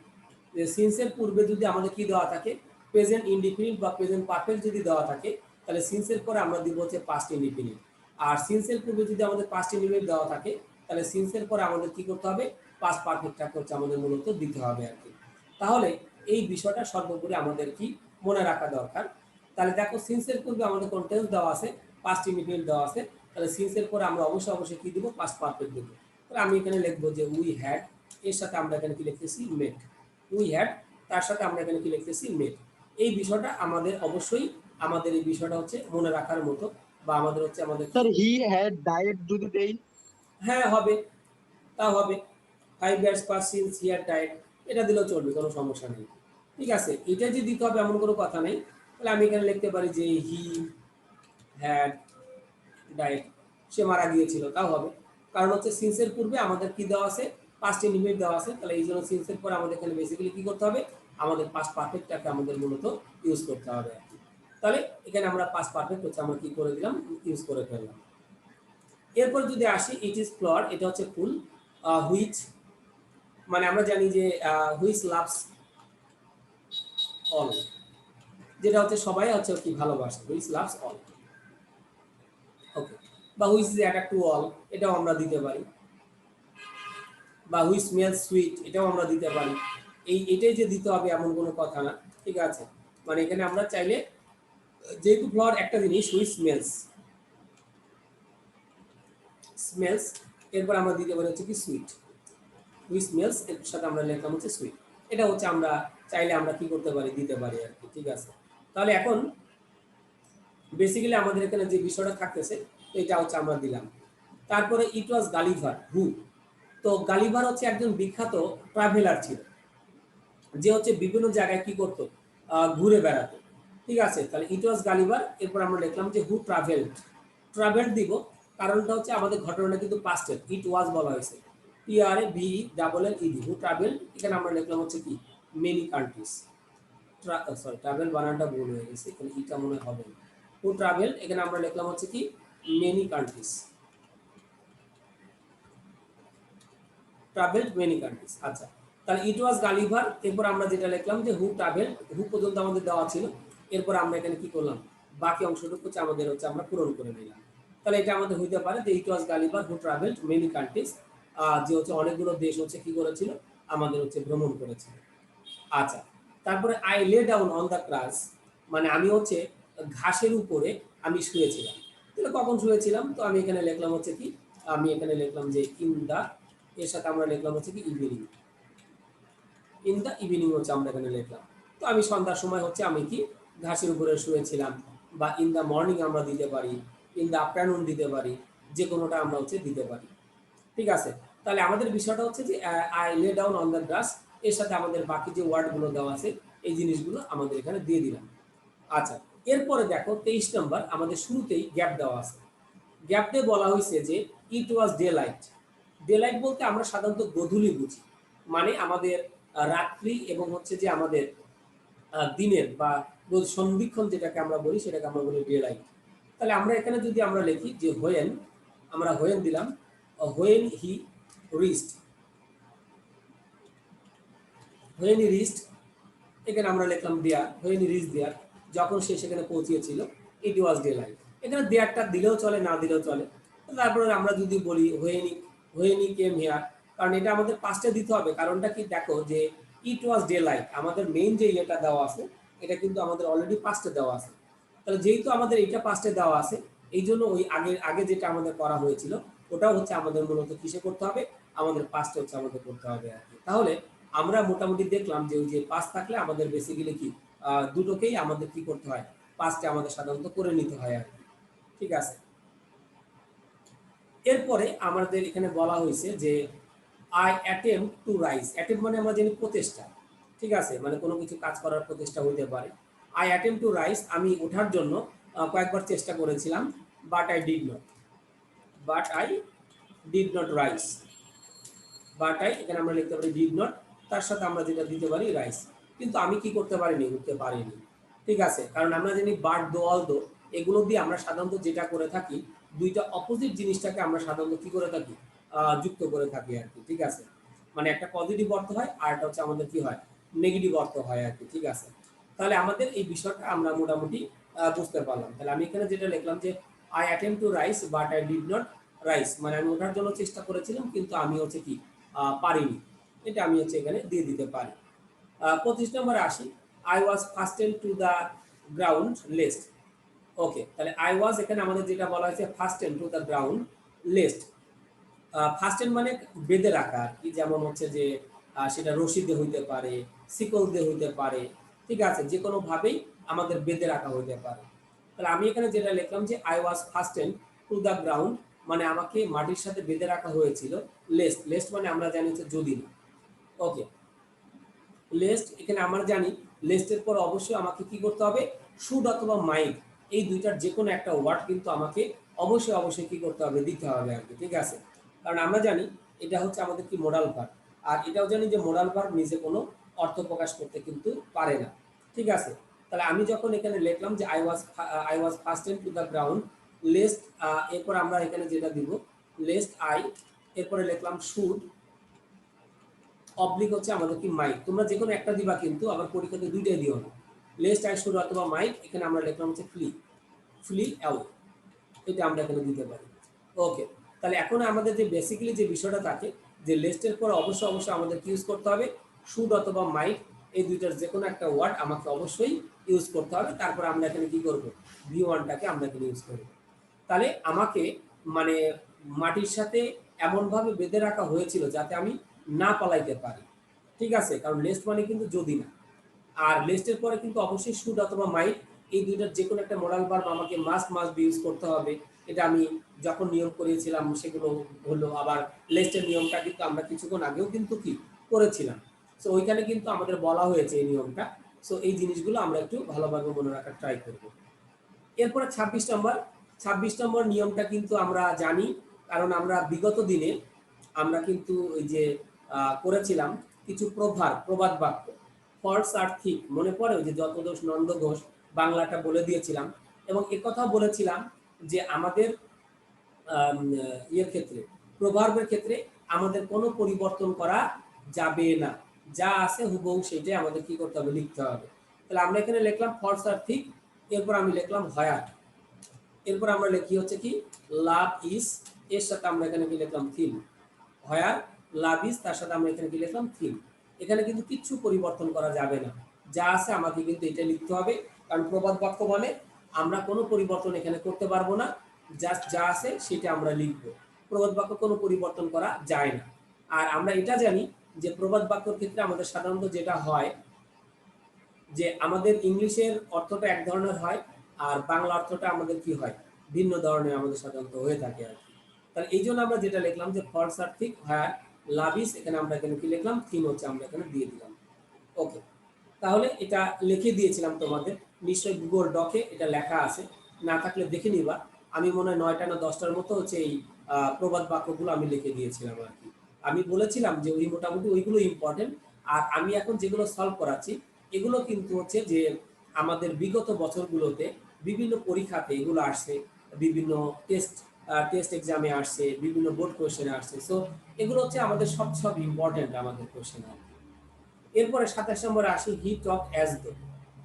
যে সিন্সের পূর্বে যদি আমাদের কি দেওয়া থাকে, প্রেজেন্ট ইনডিফিনিট বা প্রেজেন্ট পারফেক্ট যদি দেওয়া থাকে, তাহলে সিন্সের পরে আমরা দিব হচ্ছে পাস্ট ইনডিফিনিট। আর সিন্সের পূর্বে যদি আমাদের পাস্ট ইনডিফিনিট দেওয়া থাকে, তাহলে সিন্সের পরে আমাদের কি করতে হবে, পাস্ট পারফেক্টটাকে হচ্ছে আমাদের মূলত দিতে হবে আর কি। তাহলে এই বিষয়টা সর্বোপরি আমাদের কি মনে রাখা দরকার। তাহলে দেখো সিন্সের পূর্বে আমাদের কোন টেন্স দেওয়া আছে, পাস্ট ইনডিফিনিট দেওয়া আছে, তাহলে সিন্সের পরে আমরা অবশ্যই অবশ্যই কি দিব, পাস্ট পারফেক্ট দেবো। তাহলে আমি এখানে লিখবো যে উই হ্যাড, এর সাথে আমরা এখানে কি লিখতেছি, মেড। উই হ্যাড, তার সাথে আমরা এখানে কি লিখতেছি, মেড। এই বিষয়টা আমাদের অবশ্যই আমাদের এই বিষয়টা হচ্ছে মনে রাখার মতো, বা আমাদের হচ্ছে আমাদের কি, স্যার হি হ্যাড ডায়েট যদি দেই? হ্যাঁ হবে, তা হবে। 5 years past since he had died, এটা দিলেও চলবে, কোনো সমস্যা নেই। ঠিক আছে, এটা যে দিতে হবে এমন কোনো কথা নেই। তাহলে আমি এখানে লিখতে পারি যে হি হ্যাড ডায়েড, সে মারা গিয়েছিল, তাও হবে। কারণ হচ্ছে সিন্সের পূর্বে আমাদের কি দেওয়া আছে, পাস্ট ইনডিফিনিট দেওয়া আছে। তাহলে এই জন্য সিন্সের পরে আমাদের এখানে বেসিক্যালি কি করতে হবে, আমাদের পাস্ট পারফেক্টটাকে আমাদের মূলত ইউজ করতে হবে আর কি। তাহলে এখানে আমরা পাস্ট পারফেক্ট হচ্ছে আমরা কি করে দিলাম, ইউজ করে ফেললাম। এরপর যদি আসি ইট ইজ ফ্লড, এটা হচ্ছে ফুল। হুইচ মানে আমরা জানি যে হুইচ লাভস অল, যেটা হচ্ছে সবাই হচ্ছে কি ভালোবাসে, হুইচ লাভস অল। ওকে, বা which is attack to all, এটাও আমরা দিতে পারি। বা হুইচ স্মেলস সুইট, এটাও আমরা দিতে পারি। এটাই যে দিতে হবে এমন কোনো কথা না, ঠিক আছে। মানে এখানে আমরা চাইলে, যেহেতু ফ্লাওয়ার একটা জিনিস, হুইচ স্মেলস, স্মেলস, এরপর আমরা দিতে পারি হচ্ছে কি সুইট। হুইচ স্মেলস এর সাথে আমরা লিখলাম হচ্ছে সুইট। এটা হচ্ছে আমরা চাইলে আমরা কি করতে পারি, দিতে পারি আর কি, ঠিক আছে। তাহলে এখন বেসিক্যালি আমাদের এখানে যে বিষয়টা থাকতেছে, এটা হচ্ছে আমরা দিলাম। তারপরে ইট ওয়াজ গালিভার হু। তো গালিভার হচ্ছে একজন বিখ্যাত ট্রাভেলার ছিল, যে হচ্ছে বিভিন্ন জায়গায় কি করতো, ঘুরে বেড়াতো, ঠিক আছে। তাহলে ইট ওয়াজ গালিভার, এরপর আমরা লিখলাম যে হু ট্রাভেলড। ট্রাভেলড দিব, কারণটা হচ্ছে আমাদের ঘটনাটা কিন্তু পাস্টের, ইট ওয়াজ বলা হয়েছে, TRAVELED, হু ট্রাভেল। এখানে আমরা লিখলাম হচ্ছে কি, মেনি কান্ট্রিজ। সরি, ট্রাভেল বানানটা ভুল হয়ে গেছে, এখানে ইটা মনে হবে না। হু ট্রাভেল, এখানে আমরা লিখলাম হচ্ছে কি, many countries, travelled many countries. আচ্ছা, তাহলে ইট ওয়াজ গালিভার, এরপর আমরা যেটা লিখলাম যে হু ট্রাভেল, হু পর্যন্ত আমাদের দেওয়া ছিল। এরপর আমরা এখানে কি করলাম, বাকি অংশটুকু হচ্ছে আমাদের হচ্ছে আমরা পূরণ করে নিলাম। তাহলে এটা আমাদের হইতে পারে যে ইট ওয়াজ গালিভার হু ট্রাভেলড মেনি কান্ট্রিজ, যে হচ্ছে অনেকগুলো দেশ হচ্ছে কি করেছিল, আমাদের হচ্ছে ভ্রমণ করেছিল। আচ্ছা, তারপরে I lay down on the grass, মানে আমি হচ্ছে ঘাসের উপরে আমি শুয়েছিলাম। তাহলে কখন শুয়েছিলাম, তো আমি এখানে লিখলাম হচ্ছে কি, আমি এখানে লিখলাম যে ইন দা, এর সাথে আমরা লিখলাম হচ্ছে কি ইভিনিং। ইন দা ইভিনিং হচ্ছে আমরা এখানে লিখলাম। তো আমি সন্ধ্যার সময় হচ্ছে আমি কি ঘাসের উপরে শুয়েছিলাম, বা ইন দা মর্নিং আমরা দিতে পারি, ইন দা আফটারনুন দিতে পারি, যে কোনোটা আমরা হচ্ছে দিতে পারি, ঠিক আছে। তাহলে আমাদের বিষয়টা হচ্ছে যে I lay down on the grass, এর সাথে আমাদের বাকি যে ওয়ার্ডগুলো দেওয়া আছে, এই জিনিসগুলো আমাদের এখানে দিয়ে দিলাম। আচ্ছা, এরপরে দেখো 23 নম্বর, আমাদের শুরুতেই গ্যাপ দেওয়া আছে। গ্যাপ দিয়ে বলা হয়েছে যে ইট ওয়াজ ডে লাইট। ডে লাইট বলতে আমরা সাধারণত গোধূলি বুঝি, মানে আমাদের রাত্রি এবং হচ্ছে যে আমাদের দিনের বা সন্ধিক্ষণ যেটাকে আমরা বলি, সেটাকে আমরা বলি ডে লাইট। তাহলে আমরা এখানে যদি আমরা লিখি যে হোয়েন, আমরা হোয়েন দিলাম, when he wrist, when he wrist, এখানে আমরা লিখলাম দেয়ার, হোয়েন হি রিস্ট দেয়ার, যখন সে সেখানে পৌঁছিয়েছিল, ইট ওয়াজ ডে লাইট। এখানে দেয়ারটা দিলেও চলে, না দিলেও চলে। তারপরে আমরা যদি বলি হোয়েন হি কেম হিয়ার, কারণ এটা আমাদের পাস্টে দিতে হবে। কারণটা কি, দেখো যে ইট ওয়াজ ডে লাইট, আমাদের মেইন যে ইয়েটা দেওয়া আছে, এটা কিন্তু আমাদের অলরেডি পাস্টে দেওয়া আছে। তাহলে যেহেতু আমাদের এটা পাস্টে দেওয়া আছে, এই জন্য ওই আগে আগে যেটা আমাদের করা হয়েছিল, ওটাও হচ্ছে আমাদের মূলত কিসে করতে হবে, আমাদের পাস্টে হচ্ছে আমাদের করতে হবে আর কি। তাহলে আমরা মোটামুটি দেখলাম যে ওই যে পাস্ট থাকলে আমাদের বেসিক্যালি কি, দুটোকেই আমাদের কি করতে হয়, পাস্টে আমাদের সাধারণত করে নিতে হয় আর কি, ঠিক আছে। এরপরে আমাদের এখানে বলা হয়েছে যে I attempt to rise. Attempt মানে আমরা জানি প্রচেষ্টা, ঠিক আছে, মানে কোনো কিছু কাজ করার প্রচেষ্টা হইতে পারে। আই অ্যাটেম্প টু রাইজ, আমি ওঠার জন্য কয়েকবার চেষ্টা করেছিলাম, but I did not, but I did not rise, but I, এখানে আমরা লিখতে পারি ডিড নট, তার সাথে আমরা যেটা দিতে পারি রাইজ। কিন্তু আমি কি করতে পারিনি, উঠতে পারিনি, ঠিক আছে। কারণ আমরা জানি বাট দো অল দো, এগুলো দিয়ে আমরা সাধারণত যেটা করে থাকি, দুইটা অপোজিট জিনিসটাকে আমরা সাধারণত কি করে থাকি, যুক্ত করে থাকি আর কি, ঠিক আছে। মানে একটা পজিটিভ অর্থ হয় আর একটা হচ্ছে আমাদের কি হয়, নেগেটিভ অর্থ হয় আর কি, ঠিক আছে। তাহলে আমাদের এই বিষয়টা আমরা মোটামুটি বুঝতে পারলাম। তাহলে আমি এখানে যেটা লিখলাম যে I attempt to rice but I did not rice, মানে আমি ওঠার জন্য চেষ্টা করেছিলাম কিন্তু আমি হচ্ছে কি পারিনি, এটা আমি হচ্ছে এখানে দিয়ে দিতে পারি। 25 নম্বরে আসি, I was fasten to the ground lest. Okay, তাহলে আই ওয়াজ এখানে আমাদের যেটা বলা হয়েছে fasten to the ground lest. Fasten মানে বেঁধে রাখা আর কি, যেমন হচ্ছে যে সেটা রশি দিয়ে হইতে পারে, শিকল দিয়ে হইতে পারে, ঠিক আছে, যে কোনোভাবেই আমাদের বেঁধে রাখা হইতে পারে। তাহলে আমি এখানে যেটা লিখলাম যে I was fasten to the ground, মানে আমাকে মাটির সাথে বেঁধে রাখা হয়েছিল লেস্ট। লেস্ট মানে আমরা জানি হচ্ছে যদি না। ওকে, লেস্ট এখানে আমরা জানি লেস্টের পর অবশ্যই আমাকে কি করতে হবে, শুড অথবা মাইট, এই দুইটার যে কোনো একটা ওয়ার্ড কিন্তু আমাকে অবশ্যই অবশ্যই কি করতে হবে, দিতে হবে আর কি, ঠিক আছে। কারণ আমরা জানি এটা হচ্ছে আমাদের কি মোডাল ভার্ব, আর এটাও জানি যে মোডাল ভার্ব নিজে কোনো অর্থ প্রকাশ করতে কিন্তু পারে না, ঠিক আছে। তাহলে আমি যখন এখানে লিখলাম যে I was fasten to the ground lest, এরপর আমরা এখানে যেটা দিব লেস্ট আই, এরপরে লিখলাম শুড, অবলিক হচ্ছে আমাদের কি মাইক, তোমরা যে কোনো একটা দিবা কিন্তু আবার পরীক্ষাতে দুইটাই দিও না। লেস্ট আই শুড অথবা মাইক, এখানে আমরা লিখলাম হচ্ছে ফ্লি, ফ্লি অ্যাওয়ে, এটা আমরা এখানে দিতে পারি। ওকে, তাহলে এখন আমাদের যে বেসিক্যালি যে বিষয়টা থাকে যে লেস্টের পর অবশ্যই অবশ্যই আমাদের কি ইউজ করতে হবে, শুড অথবা মাইক, এই দুইটার যে কোনো একটা ওয়ার্ড আমাকে অবশ্যই ইউজ করতে হবে। তারপর আমরা এখানে কি করব, ভি ওয়ানটাকে আমরা এখানে ইউজ করব। তাহলে আমাকে মানে মাটির সাথে এমনভাবে বেঁধে রাখা হয়েছিল যাতে আমি না পালাইতে পারি, ঠিক আছে, কারণ লেস্ট মানে কিন্তু যদি না। আর লেস্টের পরে কিন্তু অবশ্যই শুড অথবা মাইট, এই দুইটার যে কোনো একটা মোডাল ভার্ব আমাকে মাস্ট ইউজ করতে হবে। এটা আমি যখন নিয়ম করিয়েছিলাম সেগুলো হলো, আবার লেস্টের নিয়মটা কিন্তু আমরা কিছুক্ষণ আগেও কিন্তু কি করেছিলাম। সো ওইখানে কিন্তু আমাদের বলা হয়েছে এই নিয়মটা। সো এই জিনিসগুলো আমরা একটু ভালোভাবে মনে রাখার ট্রাই করব। এরপরে 26 নম্বর নিয়মটা কিন্তু আমরা জানি, কারণ আমরা বিগত দিনে আমরা কিন্তু ওই যে করেছিলাম কিছু প্রবাদ বাক্য, ফলস আর ঠিক, মনে পড়ে ওই যে যত দোষ নন্দ ঘোষ বাংলাটা বলে দিয়েছিলাম। এবং একথাও বলেছিলাম যে আমাদের ইয়ের ক্ষেত্রে, প্রভাবের ক্ষেত্রে আমাদের কোনো পরিবর্তন করা যাবে না, যা আছে হুবহু সেটাই আমাদের কি করতে হবে, লিখতে হবে। তাহলে আমরা এখানে লিখলাম ফলস আর ঠিক, এরপর আমি লিখলাম হয়ার, এরপর আমরা লিখি হচ্ছে কি লাভ ইজ, এর সাথে আমরা এখানে কি লিখলাম থিম, হয়ার লাভ ইজ, তার সাথে আমরা এখানে কি লিখলাম থিম। এখানে কিন্তু কিচ্ছু পরিবর্তন করা যাবে না, যা আছে আমাকে কিন্তু এটা লিখতে হবে। কারণ প্রবাদ বাক্য মানে আমরা কোনো পরিবর্তন এখানে করতে পারবো না, জাস্ট যা আছে সেটা আমরা লিখবো। প্রবাদ বাক্য কোনো পরিবর্তন করা যায় না। আর আমরা এটা জানি যে প্রবাদ বাক্যের ক্ষেত্রে আমাদের সাধারণত যেটা হয় যে আমাদের ইংলিশের অর্থটা এক ধরনের হয় আর বাংলা অর্থটা আমাদের কি হয়, ভিন্ন ধরনের আমাদের সাধারণত হয়ে থাকে আর কি। তাহলে এই জন্য আমরা যেটা লিখলাম যে ফলস আর ঠিক, হ্যাঁ লাভিস, এখানে আমরা এখানে কি লিখলাম, থিম হচ্ছে আমরা এখানে দিয়ে দিলাম। ওকে, তাহলে এটা লিখে দিয়েছিলাম তোমাদের, নিশ্চয়ই গুগল ডকে এটা লেখা আছে, না থাকলে দেখে নিবা। আমি মনে হয় 9টা না 10টার মতো হচ্ছে এই প্রবাদ বাক্যগুলো আমি লিখে দিয়েছিলাম আর কি। আমি বলেছিলাম যে ওই মোটামুটি ওইগুলো ইম্পর্টেন্ট। আর আমি এখন যেগুলো সলভ করাচ্ছি এগুলো কিন্তু হচ্ছে যে আমাদের বিগত বছরগুলোতে বিভিন্ন পরীক্ষাতে এগুলো আসছে, বিভিন্ন টেস্ট এক্সামে আসছে, বিভিন্ন বোর্ড কোয়েশ্চেনে আসছে। সো এগুলো হচ্ছে আমাদের সব ইম্পর্টেন্ট আমাদের কোয়েশ্চেন আর কি। এরপরে 27 নম্বরে আসি হি টক অ্যাজ দো।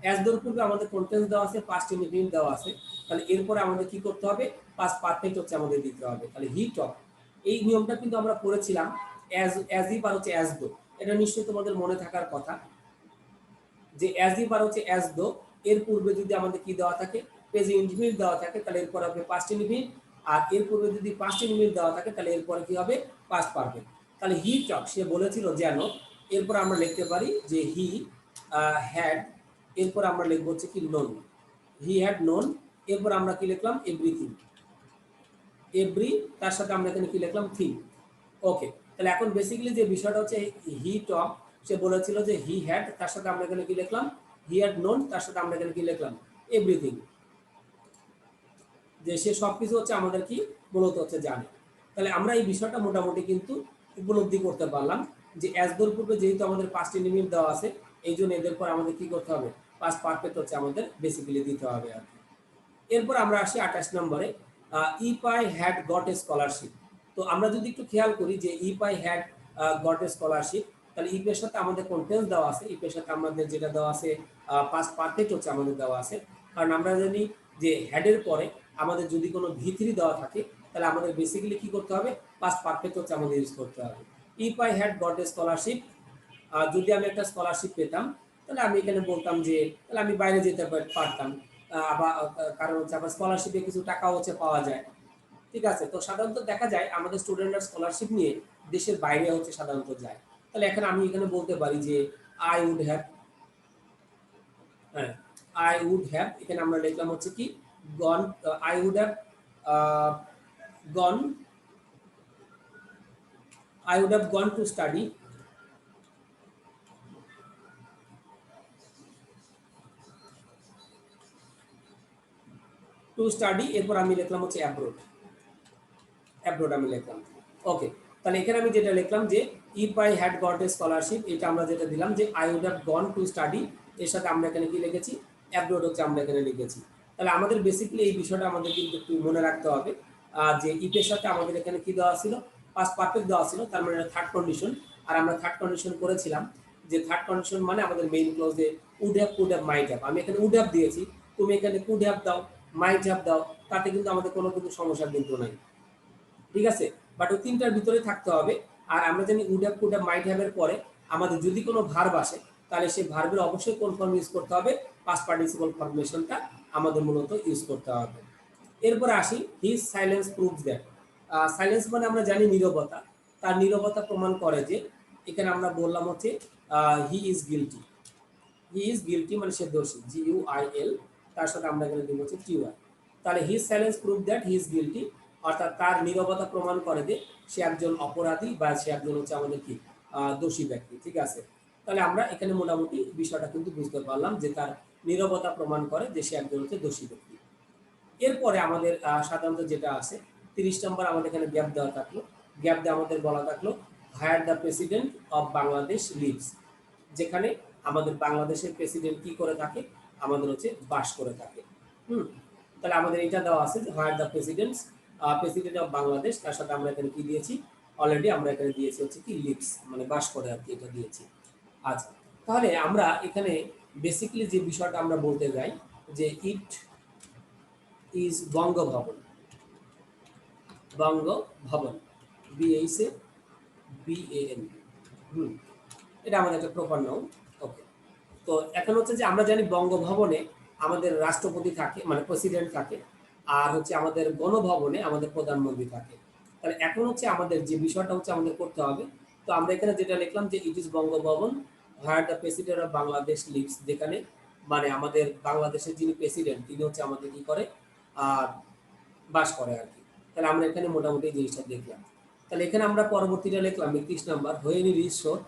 অ্যাজ দোর পূর্বে আমাদের কন্টেন্স দেওয়া আছে, পাস্ট ইনডিফিনিট দেওয়া আছে। তাহলে এরপরে আমাদের কি করতে হবে, পাস্ট পারফেক্ট হচ্ছে আমাদের দিতে হবে। তাহলে হি টক, এই নিয়মটা কিন্তু আমরা পড়েছিলাম, অ্যাজ ইফ আর হচ্ছে অ্যাজ দো, এটা নিশ্চয়ই তোমাদের মনে থাকার কথা যে অ্যাজ ইফ আর হচ্ছে অ্যাজ দো, এর পূর্বে যদি আমাদের কি দেওয়া থাকে, প্রেজেন্ট ইনডিফিনিট দেওয়া থাকে, তাহলে এরপর হবে পাস্ট ইনডিফিনিট। আর এর পূর্বে যদি পাস্ট ইনডিফিনিট দেওয়া থাকে তাহলে এরপরে কি হবে, পাস্ট পারফেক্ট। তাহলে হি টক, সে বলেছিল যেন, এরপর আমরা লিখতে পারি যে হি হ্যাড, এরপর আমরা লিখবো হচ্ছে কি নোন, হি হ্যাড নোন। এরপর আমরা কি লিখলাম, এভরিথিং, এভরি, তার সাথে আমরা এখানে কি লিখলাম, থিং। ওকে, তাহলে এখন বেসিক্যালি যে বিষয়টা হচ্ছে হি টক, সে বলেছিল যে হি হ্যাড, তার সাথে আমরা এখানে কি লিখলাম, হি হ্যাড নোন, তার সাথে আমরা এখানে কি লিখলাম, এভরিথিং, যে সে সবকিছু হচ্ছে আমাদের কি মূলত হচ্ছে জানে। তাহলে আমরা এই বিষয়টা মোটামুটি কিন্তু উপলব্ধি করতে পারলাম যে অ্যাজ দোর পূর্বে যেহেতু আমাদের পাস্ট ইনডিফিনিট দেওয়া আছে, এই জন্য এদের পর আমাদের কি করতে হবে, পাস্ট পারফেক্ট হচ্ছে আমাদের বেসিক্যালি দিতে হবে আর কি। এরপর আমরা আসি 28 নম্বরে, if I had got a scholarship. তো আমরা যদি একটু খেয়াল করি যে if I had got a scholarship, তাহলে ইফ এর সাথে আমাদের কোন টেন্স দেওয়া আছে, ইফ এর সাথে আমাদের যেটা দেওয়া আছে পাস্ট পারফেক্ট হচ্ছে আমাদের দেওয়া আছে। কারণ আমরা জানি যে হ্যাডের পরে আমাদের যদি কোনো ভি3 দেওয়া থাকে, তাহলে আমাদের বেসিক্যালি কি করতে হবে, পাস্ট পারফেক্ট হচ্ছে আমাদের ইউজ করতে হবে। If I had got a scholarship, যদি আমি একটা স্কলারশিপ পেতাম, তাহলে আমি এখানে বলতাম যে তাহলে আমি বাইরে যেতে পারতাম। আবার কারণ হচ্ছে আবার স্কলারশিপে কিছু টাকাও হচ্ছে পাওয়া যায়। ঠিক আছে, তো সাধারণত দেখা যায় আমাদের স্টুডেন্টরা স্কলারশিপ নিয়ে দেশের বাইরে হচ্ছে সাধারণত যায়। তাহলে এখন আমি এখানে বলতে পারি যে আই উড হ্যাভ, হ্যাঁ, আই উড হ্যাভ, এখানে আমরা লিখলাম হচ্ছে কি gone, I would have gone, I would have gone to study, to study, এরপর আমি লিখলাম হচ্ছে অ্যাব্রোড, অ্যাব্রোড আমি লিখলাম। ওকে, তাহলে এখানে আমি যেটা লিখলাম যে if I had got a scholarship, এটা আমরা যেটা দিলাম যে I would have gone to study, এর সাথে আমরা এখানে কি লিখেছি, অ্যাব্রোড হচ্ছে আমরা এখানে লিখেছি। তাহলে আমাদের বেসিক্যালি এই বিষয়টা আমাদের কিন্তু একটু মনে রাখতে হবে যে ইফের সাথে আমাদের এখানে কি দেওয়া ছিল, পাস্ট পারফেক্ট দেওয়া ছিল, তার মানে থার্ড কন্ডিশন। আর আমরা থার্ড কন্ডিশন করেছিলাম যে থার্ড কন্ডিশন মানে আমাদের মেইন ক্লোজে would have, could have, might have. আমি এখানে উড হ্যাভ দিয়েছি, তুমি এখানে কুড হ্যাভ দাও, মাইট হ্যাভ দাও, তাতে কিন্তু আমাদের কোনো কিন্তু সমস্যা কিন্তু নাই। ঠিক আছে, বাট ওই তিনটার ভিতরে থাকতে হবে। আর আমরা জানি would have, could have, might have এর পরে আমাদের যদি কোনো ভার্ব আসে, তাহলে সেই ভার্বের অবশ্যই কোন ফর্ম ইউজ করতে হবে, পাস্ট পার্টিসিপল ফর্মেশনটা আমাদের মূলত ইউজ করতে হবে। এরপরে আসি his silence proves that. Silence মানে আমরা জানি নীরবতা, তার নীরবতা প্রমাণ করে যে, এখানে আমরা বললাম হচ্ছে he is guilty, he is guilty মানে সে দোষী, GUIL, তার সাথে আমরা এখানে দিব হচ্ছে TY। তাহলে his silence prove that he is guilty, অর্থাৎ তার নীরবতা প্রমাণ করে যে সে একজন অপরাধী বা সে একজন হচ্ছে আমাদের কি দোষী ব্যক্তি। ঠিক আছে, তাহলে আমরা এখানে মোটামুটি বিষয়টা কিন্তু বুঝতে পারলাম যে তার নীরবতা প্রমাণ করে যে সে একজন হচ্ছে দোষী ব্যক্তি। এরপরে আমাদের সাধারণত যেটা আছে 30 নম্বর আমাদের এখানে গ্যাপ দেওয়া থাকলো, গ্যাপ দিয়ে আমাদের বলা থাকলো where the president of Bangladesh lives, যেখানে আমাদের বাংলাদেশের প্রেসিডেন্ট কি করে থাকে, আমাদের হচ্ছে বাস করে থাকে। তাহলে আমাদের এটা দেওয়া আছে যে where the presidents, president of Bangladesh, তার সাথে আমরা এখানে কি দিয়েছি, অলরেডি আমরা এখানে দিয়েছি হচ্ছে কি লিভস মানে বাস করে আর কি, এটা দিয়েছি। আচ্ছা, তাহলে আমরা এখানে বেসিক্যালি যে বিষয়টা আমরা বলতে যাই যে it is Bangabhaban, Bangabhaban, BAN, এটা আমাদের একটা প্রপার নাউন। ওকে, তো এখন হচ্ছে যে আমরা জানি বঙ্গভবনে আমাদের রাষ্ট্রপতি থাকে মানে প্রেসিডেন্ট থাকে, আর হচ্ছে আমাদের গণভবনে আমাদের প্রধানমন্ত্রী থাকে। তাহলে এখন হচ্ছে আমাদের যে বিষয়টা হচ্ছে আমাদের করতে হবে, তো আমরা এখানে যেটা লিখলাম যে it is Bangabhaban where the president of Bangladesh lives, যেখানে মানে আমাদের বাংলাদেশের যিনি প্রেসিডেন্ট তিনি হচ্ছে আমাদের কি করে বাস করে আর কি। তাহলে আমরা এখানে মোটামুটি এই জিনিসটা দেখলাম। তাহলে এখানে আমরা পরবর্তীটা লিখলাম 31 নাম্বার, হোয়েন রিচ শোর,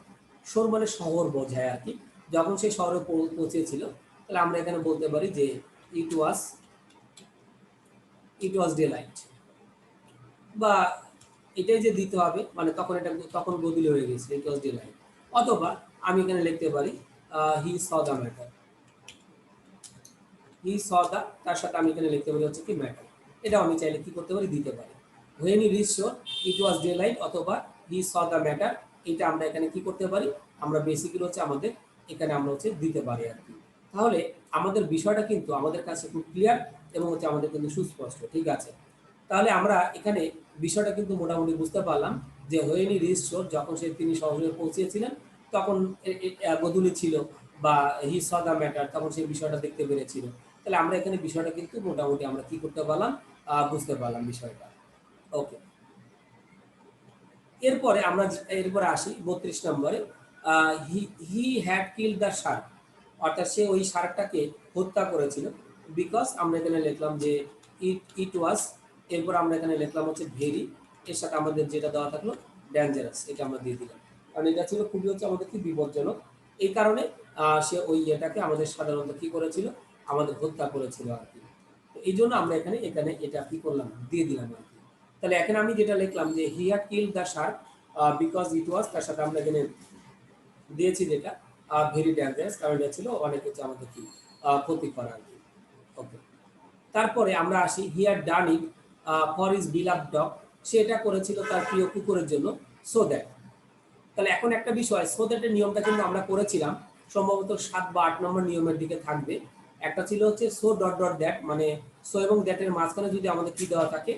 শোর মানে শহর বোঝায় আর কি, যখন সেই শহরে পৌঁছেছিল, তাহলে আমরা এখানে বলতে পারি যে ইট ওয়াজ, ইট ওয়াজ ডে লাইট, বা এটাই যে দিতে হবে মানে তখন এটা তখন বদলি হয়ে গেছে, ইট ওয়াজ ডে লাইট। অথবা আমি এখানে লিখতে পারি he saw the matter, he saw the, তার সাথে আমি এখানে লিখতে পারি হচ্ছে কি ম্যাটার, এটাও আমি চাইলে কি করতে পারি দিতে পারি। হোয়েন হি রিচ শোর ইট ওয়াজ ডে লাইট অথবা হি স দ্য ম্যাটার, এটা আমরা এখানে কি করতে পারি, আমরা বেসিক্যালি হচ্ছে আমাদের এখানে আমরা হচ্ছে দিতে পারি আর কি। তাহলে আমাদের বিষয়টা কিন্তু আমাদের কাছে খুব ক্লিয়ার এবং হচ্ছে আমাদের কিন্তু সুস্পষ্ট। ঠিক আছে, তাহলে আমরা এখানে বিষয়টা কিন্তু মোটামুটি বুঝতে পারলাম যে হোয়েন হি রিচ শোর, যখন তিনি শহরে পৌঁছেছিলেন তখন বদলি ছিল, বা হি স দ্য ম্যাটার তখন সেই বিষয়টা দেখতে পেরেছিল। তাহলে আমরা এখানে বিষয়টা কিন্তু মোটামুটি আমরা কি করতে পারলাম, বুঝতে পারলাম বিষয়টা। ওকে, এরপরে আমরা এরপরে আসি 32 নম্বরে, he had kill the Shark, অর্থাৎ সে ওই শার্কটাকে হত্যা করেছিল। বিকজ আমরা এখানে লিখলাম যে ইট ওয়াজ, এরপর আমরা এখানে লিখলাম হচ্ছে ভেরি, এর সাথে আমাদের যেটা দেওয়া থাকলো ডেঞ্জারাস, এটা আমরা দিয়ে দিলাম, কারণ এটা ছিল খুবই হচ্ছে আমাদের কি বিপজ্জনক। এই কারণে সে ওই ইয়েটাকে আমাদের সাধারণত কি করেছিল, আমাদের হত্যা করেছিল আর কি। তো এই জন্য আমরা এখানে এখানে এটা কি করলাম দিয়ে দিলাম আর কি। তাহলে এখানে আমি যেটা লিখলাম যে he had killed the shark because it was, তার সাথে আমরা এখানে দিয়েছি যেটা ভেরি ডেঞ্জারাস, কারণ এটা ছিল অনেক হচ্ছে আমাদের কি ক্ষতি করা আর কি। ওকে, তারপরে আমরা আসি হি had done it for is বিলাভ dog, সেটা করেছিল তার প্রিয় কুকুরের জন্য, সো দ্যাট। তাহলে এখন একটা বিষয়, সো দ্যাটের নিয়মটা কিন্তু আমরা করেছিলাম সম্ভবত 7 বা 8 নম্বর নিয়মের দিকে থাকবে। একটা ছিল হচ্ছে সো ডট ডট দ্যাট, মানে সো এবং দ্যাটের মাঝখানে যদি আমাদের কি দেওয়া থাকে,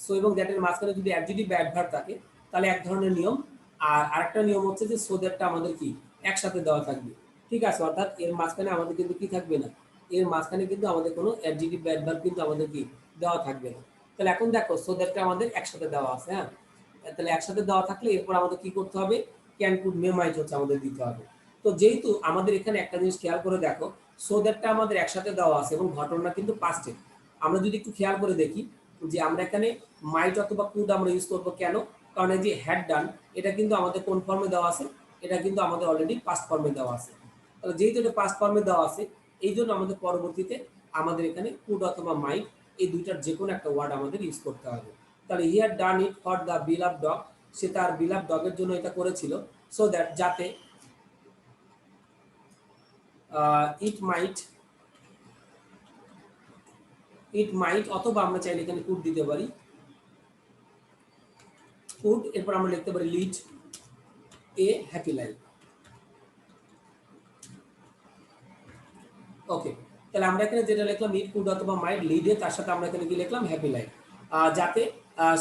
সো এবং দ্যাটের মাঝখানে যদি অ্যাডজেক্টিভ বা অ্যাডভার্ব থাকে তাহলে এক ধরনের নিয়ম। আর আরেকটা নিয়ম হচ্ছে যে সো দ্যাটটা আমাদের কি একসাথে দেওয়া থাকবে, ঠিক আছে, অর্থাৎ এর মাঝখানে আমাদের কিন্তু কি থাকবে না, এর মাঝখানে কিন্তু আমাদের কোনো অ্যাডজেক্টিভ বা অ্যাডভার্ব কিন্তু আমাদের কি দেওয়া থাকবে না। তাহলে এখন দেখো সো দ্যাটটা আমাদের একসাথে দেওয়া আছে, হ্যাঁ, তাহলে একসাথে দেওয়া থাকলে এরপর আমাদের কি করতে হবে, ক্যান কুড মে মাইট হচ্ছে আমাদের দিতে হবে। তো যেহেতু আমাদের এখানে একটা জিনিস খেয়াল করে দেখো, সো দ্যাটটা আমাদের একসাথে দেওয়া আছে এবং ঘটনা কিন্তু পাস্টে। আমরা যদি একটু খেয়াল করে দেখি যে আমরা এখানে মাইট অথবা কুড আমরা ইউজ করবো কেন, কারণ এই যে হ্যাড ডান এটা কিন্তু আমাদের কোন ফর্মে দেওয়া আছে, এটা কিন্তু আমাদের অলরেডি পাস্ট ফর্মে দেওয়া আছে। তাহলে যেহেতু এটা পাস্ট ফর্মে দেওয়া আছে এই জন্য আমাদের পরবর্তীতে আমাদের এখানে কুড অথবা মাইট এই দুইটার যে কোনো একটা ওয়ার্ড আমাদের ইউজ করতে হবে। তাহলে he had done it for the beloved dog, সে তার বিলাভ ডগের জন্য এটা করেছিল, সো দ্যাট যাতে ইট মাইট অথবা আমরা চাইলে এখানে কুড দিতে পারি, কুড, এরপর আমরা লিখতে পারি লিড এ হ্যাপি লাইফ। ওকে, তাহলে আমরা এখানে যেটা লিখলাম ইট কুড অথবা মাইট লিড এ, তার সাথে আমরা এখানে কি লিখলাম হ্যাপি লাইফ, যাতে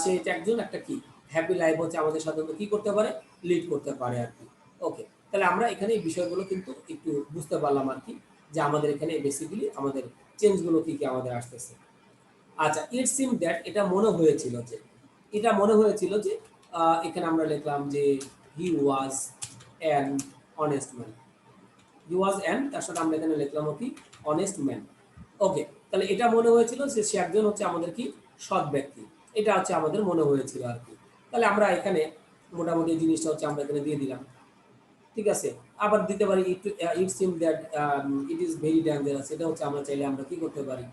সে একজন একটা কি হ্যাপি লাইফ হচ্ছে আমাদের সাধারণত কি করতে পারে, লিড করতে পারে আর কি। ওকে, তাহলে আমরা এখানে এই বিষয়গুলো কিন্তু একটু বুঝতে পারলাম আর কি, যে আমাদের এখানে বেসিক্যালি আমাদের চেঞ্জগুলো কি কি আমাদের আসতেছে। আচ্ছা, ইট সিম দ্যাট এটা মনে হয়েছিল যে, এটা মনে হয়েছিল যে এখানে আমরা লিখলাম যে he was an honest man, he was an, তার সাথে আমরা এখানে লিখলাম কি অনেস্ট ম্যান। ওকে, তাহলে এটা মনে হয়েছিল যে সে একজন হচ্ছে আমাদের কি সৎ ব্যক্তি, এটা হচ্ছে আমাদের মনে হয়েছিল আর কি। তাহলে আমরা এখানে মোটামুটি এই জিনিসটা হচ্ছে আমরা এখানে দিয়ে দিলাম, ঠিক আছে। আবার দিতে পারি it seem that it is very dangerous, এটা হচ্ছে আমরা চাইলে আমরা কি করতে পারি,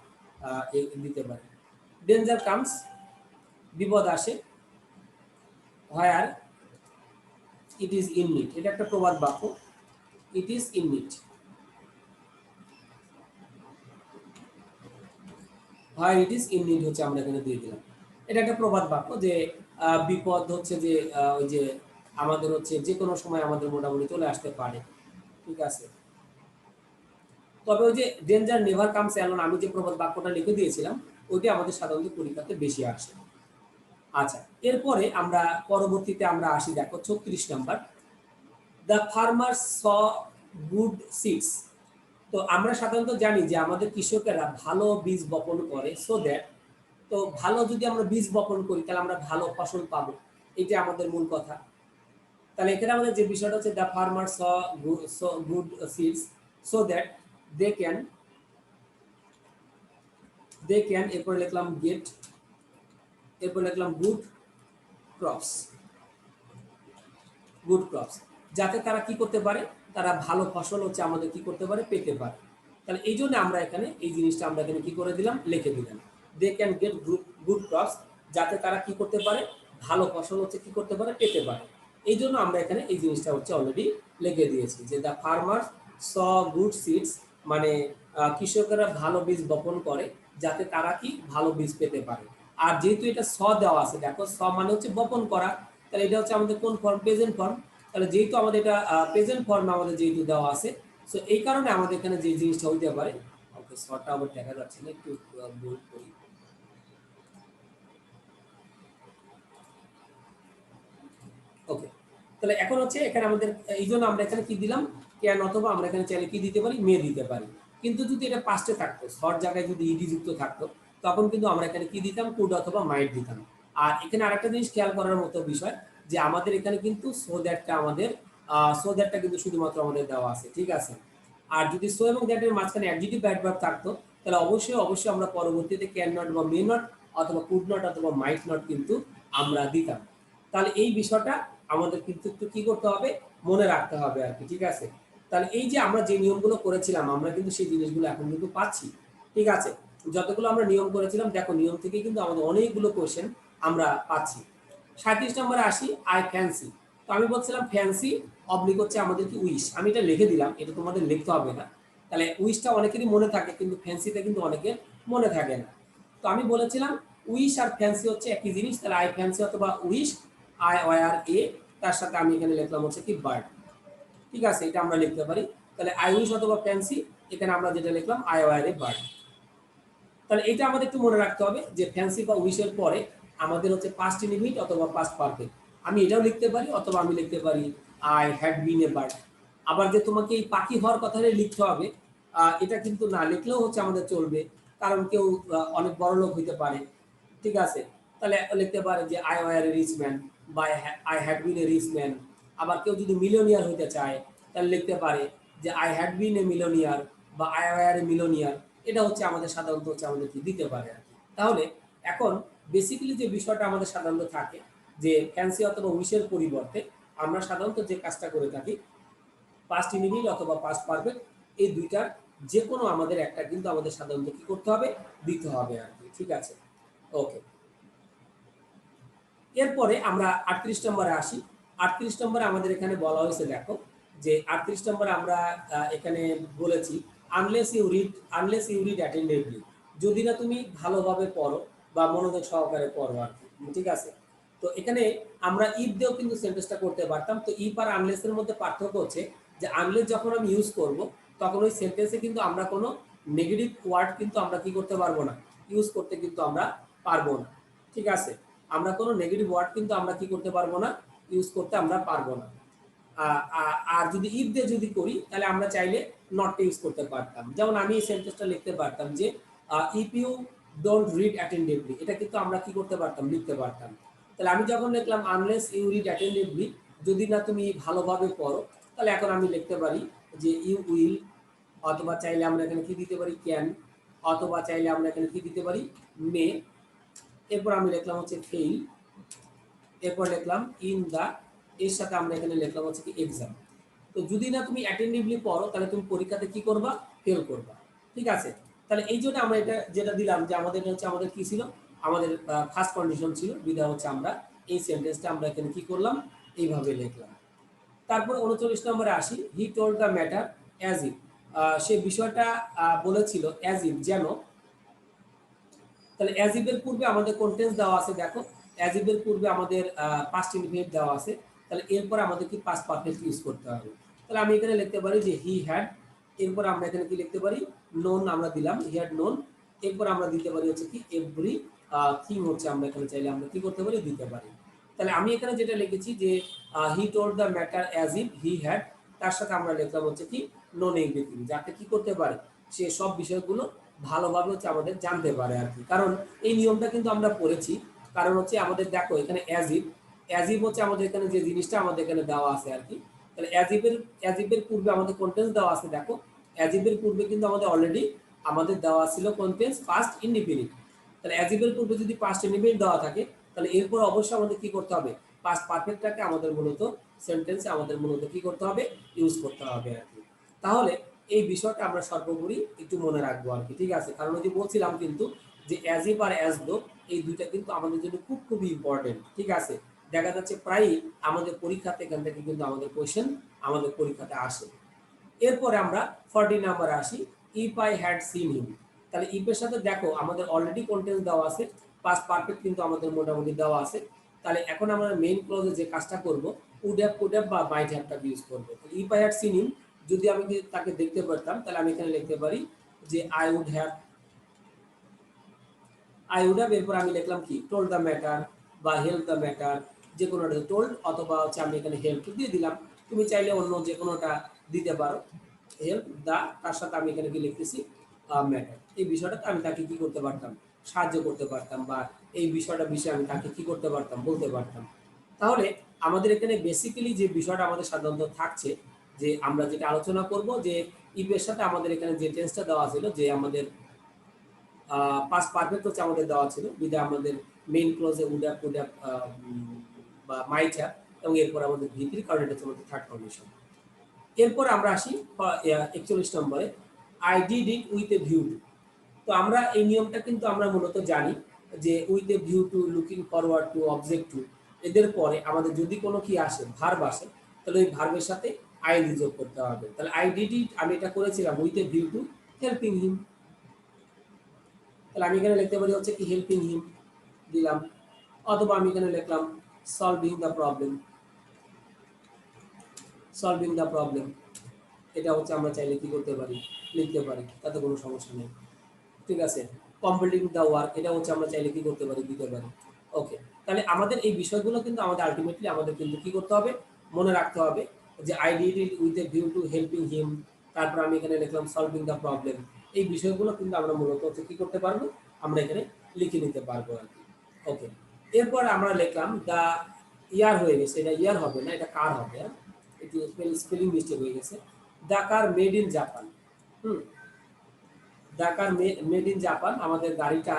দিতে পারি। ডেঞ্জার কামস, বিপদ আসে, হোয়ার ইট ইজ ইন নিড, এটা একটা প্রবাদ বাক্য, it is in need, where it is in need হচ্ছে আমরা এখানে দিয়ে দিলাম। এটা একটা প্রবাদ বাক্য যে বিপদ হচ্ছে যে ওই যে আমাদের হচ্ছে যে কোনো সময় আমাদের মোটামুটি চলে আসতে পারে, ঠিক আছে। তবে ওই যে ডেঞ্জার নেভার কামস অ্যালোন, আমি যে প্রবাদ বাক্যটা লিখে দিয়েছিলাম ওইটা আমাদের সাধারণত পরীক্ষাতে বেশি আসে। আচ্ছা, এরপরে আমরা পরবর্তীতে আমরা আসি, দেখো 36 number, the farmer sow good seeds. তো আমরা সাধারণত জানি যে আমাদের কৃষকেরা ভালো বীজ বপন করে, সো দ্যাট, তো ভালো যদি আমরা বীজ বপন করি তাহলে আমরা ভালো ফসল পাবো, এটা আমাদের মূল কথা। তাহলে এখানে আমাদের যে বিষয়টা হচ্ছে the farmer sow good seeds so that they can, এরপরে লিখলাম গেট, এরপর লিখলাম গুড ক্রপস, যাতে তারা কি করতে পারে, তারা ভালো ফসল হচ্ছে আমাদের কি করতে পারে, পেতে পারে। তাহলে এই জন্য আমরা এখানে এই জিনিসটা আমরা এখানে কি করে দিলাম, লিখে দিলাম, they can get good crops, যাতে তারা কি করতে পারে, ভালো ফসল হচ্ছে কি করতে পারে, পেতে পারে। এই জন্য আমরা এখানে এই জিনিসটা হচ্ছে অলরেডি লিখে দিয়েছি যে the farmer sow good seeds, মানে কৃষকেরা ভালো বীজ বপন করে যাতে তারা কি ভালো বীজ পেতে পারে। আর যেহেতু এটা স দেওয়া আছে, দেখো স মানে হচ্ছে বপন করা, তাহলে এটা হচ্ছে আমাদের কোন ফর্ম, প্রেজেন্ট ফর্ম। তাহলে যেহেতু আমাদের এটা প্রেজেন্ট ফর্ম আমাদের যেহেতু দেওয়া আছে, সো এই কারণে আমাদের এখানে যে জিনিসটা হইতে পারে, ওকে শর্টটা আবার দেখা যাচ্ছে না, একটু বোল্ড করি। ওকে, তাহলে এখন হচ্ছে এখানে আমাদের এই জন্য আমরা এখানে কি দিলাম, ক্যান, অথবা আমরা এখানে চাইলে কি দিতে পারি, মে দিতে পারি। কিন্তু যদি এটা পাস্টে থাকতো, শর্ট জায়গায় যদি ইডি যুক্ত থাকতো তখন কিন্তু আমরা এখানে কি দিতাম, কুড অথবা মাইট দিতাম। আর এখানে আরেকটা জিনিস খেয়াল করার মতো বিষয় যে আমাদের এখানে কিন্তু সো দ্যাটটা আমাদের কিন্তু শুধুমাত্র আমাদের দেওয়া আছে, ঠিক আছে। আর যদি সো এবং দ্যাটের মাঝখানে অ্যাডজেক্টিভ অ্যাডভার্ব থাকতো তাহলে অবশ্যই আমরা পরবর্তীতে ক্যান নট বা মে নট অথবা কুড নট অথবা মাইট নট কিন্তু আমরা দিতাম। তাহলে এই বিষয়টা আমাদের কিন্তু একটু কি করতে হবে, মনে রাখতে হবে আর কি, ঠিক আছে। তাহলে এই যে আমরা যে নিয়মগুলো করেছিলাম আমরা কিন্তু সেই জিনিসগুলো এখন কিন্তু পাচ্ছি, ঠিক আছে। যতগুলো আমরা নিয়ম করেছিলাম দেখো নিয়ম থেকে কিন্তু আমাদের অনেকগুলো কোশ্চেন আমরা পাচ্ছি। 37 নম্বরে আসি, আই ফ্যান্সি। তো আমি বলছিলাম ফ্যান্সি অবলিক হচ্ছে আমাদের কি উইশ, আমি এটা লিখে দিলাম, এটা তোমাদের লিখতে হবে না। তাহলে উইশটা অনেকেরই মনে থাকে কিন্তু ফ্যান্সিটা কিন্তু অনেকের মনে থাকে না। তো আমি বলেছিলাম উইশ আর ফ্যান্সি হচ্ছে একই জিনিস, তাহলে আই ফ্যান্সি অথবা উইশ, আই ওয়ার এ, তার সাথে আমি এখানে লিখলাম হচ্ছে কি বার্ড। ঠিক আছে, এটা আমরা লিখতে পারি। তাহলে আই উইশ অথবা ফ্যান্সি, এখানে আমরা যেটা লিখলাম আই ওয়ার এ বার্ড। তাহলে এটা আমাদের একটু মনে রাখতে হবে যে ফ্যান্সি বা উইশের পরে আমাদের হচ্ছে পাস্ট ইনডিফিনিট অথবা পাস্ট পারফেক্ট। আমি এটাও লিখতে পারি, অথবা আমি লিখতে পারি I had been a bird. আবার যে তোমাকে এই পাখি হওয়ার কথাটাই লিখতে হবে, এটা কিন্তু না লিখলেও হচ্ছে আমাদের চলবে, কারণ কেউ অনেক বড় লোক হইতে পারে। ঠিক আছে, তাহলে লিখতে পারে যে I were a rich man বা I had been a rich man. আবার কেউ যদি মিলিয়নিয়ার হইতে চায় তাহলে লিখতে পারে যে I had been A millionaire বা আই ওয়ার এ মিলিয়নিয়ার। এটা হচ্ছে আমাদের সাধারণত হচ্ছে আমাদের কি দিতে পারে আর কি। তাহলে এখন বেসিক্যালি যে বিষয়টা আমাদের সাধারণত থাকে যে ফ্যান্সি অথবা উইশের পরিবর্তে আমরা সাধারণত যে কাজটা করে থাকি পাস্ট ইনডিফিনিট অথবা পাস্ট পারফেক্ট, এই দুইটার যে কোনো আমাদের একটা কিন্তু আমাদের সাধারণত কি করতে হবে, দিতে হবে আর কি। ঠিক আছে, ওকে। এরপরে আমরা 38 নম্বরে আসি। 38 নম্বরে আমাদের এখানে বলা হয়েছে, দেখো যে 38 নম্বরে আমরা এখানে বলেছি আনলেস ইউ রিড অ্যাটেন্টিভলি, যদি না তুমি ভালোভাবে পড়ো বা মনোযোগ সহকারে পড়ো আর কি। ঠিক আছে, তো এখানে আমরা ইফ দিয়েও কিন্তু সেন্টেন্সটা করতে পারতাম। তো ইফ আর আনলেস এর মধ্যে পার্থক্য হচ্ছে যে আনলেস যখন আমি ইউজ করব তখন ওই সেন্টেন্সে কিন্তু আমরা কোনো নেগেটিভ ওয়ার্ড কিন্তু আমরা কি করতে পারবো না, ইউজ করতে কিন্তু আমরা পারবো না। ঠিক আছে, আমরা কোনো নেগেটিভ ওয়ার্ড কিন্তু আমরা কি করতে পারবো না, ইউজ করতে আমরা পারবো না। আর যদি ইফ দিয়ে যদি করি তাহলে আমরা চাইলে নট ইউজ করতে পারতাম। যেমন আমি এই সেন্টেন্সটা লিখতে পারতাম যে if you don't read attentively, এটা কিন্তু আমরা কি করতে পারতাম, লিখতে পারতাম। তাহলে আমি যখন লিখলাম আনলেস ইউ রিড অ্যাটেন্টিভলি, যদি না তুমি ভালোভাবে পড়ো, তাহলে এখন আমি লিখতে পারি যে ইউ উইল, অথবা চাইলে আমরা এখানে কি দিতে পারি ক্যান, অথবা চাইলে আমরা এখানে কি দিতে পারি মে। এরপর আমি লিখলাম হচ্ছে ফেইল, এরপর লিখলাম ইন দা, এর সাথে আমরা এখানে লিখলাম হচ্ছে কি এক্সাম। তো যদি না তুমি অ্যাটেন্টিভলি পড়ো তাহলে তুমি পরীক্ষাতে কি করবা, ফেল করবা। ঠিক আছে, তাহলে এই জন্য আমরা এটা যেটা দিলাম যে আমাদের হচ্ছে আমাদের কি ছিল, আমাদের ফার্স্ট কন্ডিশন ছিল, বিধা হচ্ছে আমরা এই সেন্টেন্সটা আমরা এখানে কি করলাম, এইভাবে লিখলাম। তারপর 39 নম্বরে আসি, he told the matter as if, সে বিষয়টা বলেছিল অ্যাজ ইফ, যেন। তাহলে অ্যাজ ইফ এর পূর্বে আমাদের কোন টেন্স দেওয়া আছে, দেখো অ্যাজ ইফ এর পূর্বে আমাদের পাস্ট ইনডিফিনিট দেওয়া আছে, তাহলে এরপর আমাদের কি পাস্ট পারফেক্ট ইউজ করতে হবে। তাহলে আমি এখানে লিখতে পারি যে হি হ্যাড, এরপর আমরা এখানে কি লিখতে পারি নোন, আমরা দিলাম হি হ্যাড নোন। এরপর আমরা দিতে পারি হচ্ছে কি এভরি থিং, হচ্ছে আমরা এখানে চাইলে আমরা কি করতে পারি, দিতে পারি। তাহলে আমি এখানে যেটা লিখেছি যে হি told the matter as if he had, তার সাথে আমরা লিখলাম হচ্ছে কি নোন এভরিথিং, যাতে কি করতে পারে, সে সব বিষয়গুলো ভালোভাবে হচ্ছে আমাদের জানতে পারে আর কি। কারণ এই নিয়মটা কিন্তু আমরা পড়েছি, কারণ হচ্ছে আমাদের দেখো এখানে অ্যাজ ইফ হচ্ছে আমাদের এখানে যে জিনিসটা আমাদের এখানে দেওয়া আছে আর কি। তাহলে অ্যাজ ইফের পূর্বে আমাদের কোনটেন্স দেওয়া আছে, দেখো অ্যাজ ইফের পূর্বে কিন্তু আমাদের অলরেডি আমাদের দেওয়া ছিল কোনটেন্স পাস্ট ইনডিফিনিট। তাহলে অ্যাজ ইফের পূর্বে যদি পাস্ট ইনডিফিনিট দেওয়া থাকে তাহলে এরপর অবশ্যই আমাদের কি করতে হবে, পাস্ট পারফেক্টটাকে আমাদের মূলত সেন্টেন্সে আমাদের মূলত কি করতে হবে, ইউজ করতে হবে আর কি। তাহলে এই বিষয়টা আমরা সর্বোপরি একটু মনে রাখবো আর কি। ঠিক আছে, কারণ ওই যে বলছিলাম কিন্তু যে as if R as though, এই দুইটা কিন্তু আমাদের জন্য খুব খুবই ইম্পর্টেন্ট। ঠিক আছে, দেখা যাচ্ছে প্রায়ই আমাদের পরীক্ষাতে এখান থেকে কিন্তু আমাদের কোয়েশ্চেন আমাদের পরীক্ষাতে আসে। এরপরে আমরা 40 নাম্বারে আসি, if I had seen him. তাহলে ইফের সাথে দেখো আমাদের অলরেডি কন্টেন্স দেওয়া আছে, পাস্ট পারফেক্ট কিন্তু আমাদের মোটামুটি দেওয়া আছে। তাহলে এখন আমরা মেইন ক্লজে যে কাজটা করব, উড হ্যাভ, কুড হ্যাভ বা মাইট হ্যাভটা ইউজ করব। If I had seen him, যদি আমি তাকে দেখতে পারতাম তাহলে আমি এখানে লিখতে পারি যে আই উড হ্যাভ, এরপর আমি লিখলাম কি টোল্ড দ্য ম্যাটার বা হেল্প দ্য ম্যাটার, যে কোনোটা টোল্ড অথবা হচ্ছে আমি এখানে হেল্প দিয়ে দিলাম। তুমি চাইলে অন্য যে কোনোটা দিতে পারো, হেল্প দা, তার সাথে আমি এখানে কি লিখতেছি ম্যাটার। এই বিষয়টাতে আমি তাকে কি করতে পারতাম, সাহায্য করতে পারতাম, বা এই বিষয়ে আমি তাকে কি করতে পারতাম, বলতে পারতাম। তাহলে আমাদের এখানে বেসিক্যালি যে বিষয়টা আমাদের সাধারণত থাকছে, যে আমরা যেটা আলোচনা করব যে ইফের সাথে আমাদের এখানে যে টেন্সটা দেওয়া ছিল, যে আমাদের পাস্ট পারফেক্ট হচ্ছে আমাদের দেওয়া ছিল, বিধায় আমাদের মেইন ক্লোজে উড হ্যাভ, কুড হ্যাভ বা মাইট হ্যাভ, এবং এরপর আমাদের ভিতরি, কারণ এটা হচ্ছে আমাদের থার্ড কন্ডিশন। এরপর আমরা আসি 41 নম্বরে, I did it with a view to. তো আমরা এই নিয়মটা কিন্তু আমরা মূলত জানি যে with a view to, looking forward to, object to, এদের পরে আমাদের যদি কোনো কি আসে, ভার্ব আসে, তাহলে ওই ভার্বের সাথে আইএনজি যোগ করতে হবে। তাহলে আই ডিড ইট, আমি এটা করেছিলাম with a view two helping হিম। তাহলে আমি এখানে লিখতে পারি হচ্ছে কি হেল্পিং হিম দিলাম, অথবা আমি এখানে লিখলাম solving the problem, solving the problem. এটা হচ্ছে আমরা চাইলে কি করতে পারি, লিখতে পারি, তাতে কোনো সমস্যা নেই। ঠিক আছে, কমপ্লিটিং দ্য ওয়ার্ক, এটা হচ্ছে আমরা চাইলে কি করতে পারি, দিতে পারি। ওকে, তাহলে আমাদের এই বিষয়গুলো কিন্তু আমাদের আলটিমেটলি আমাদের কিন্তু কি করতে হবে, মনে রাখতে হবে যে I did it with a view two helping হিম, তারপর আমি এখানে লিখলাম সলভিং দ্য প্রবলেম। এই বিষয়গুলো কিন্তু আমরা মূলত হচ্ছে কি করতে পারবো, আমরা এখানে লিখে নিতে পারবো আর কি। ওকে, এরপর আমরা লিখলাম দ্য ইয়ার হয়ে গেছে, এটা ইয়ার হবে না, এটা কার হবে, একটু স্পেলিং মিস্টেক হয়ে গেছে। The car made in Japan. হুম, ঢাকার মেড ইন জাপান, আমাদের গাড়িটা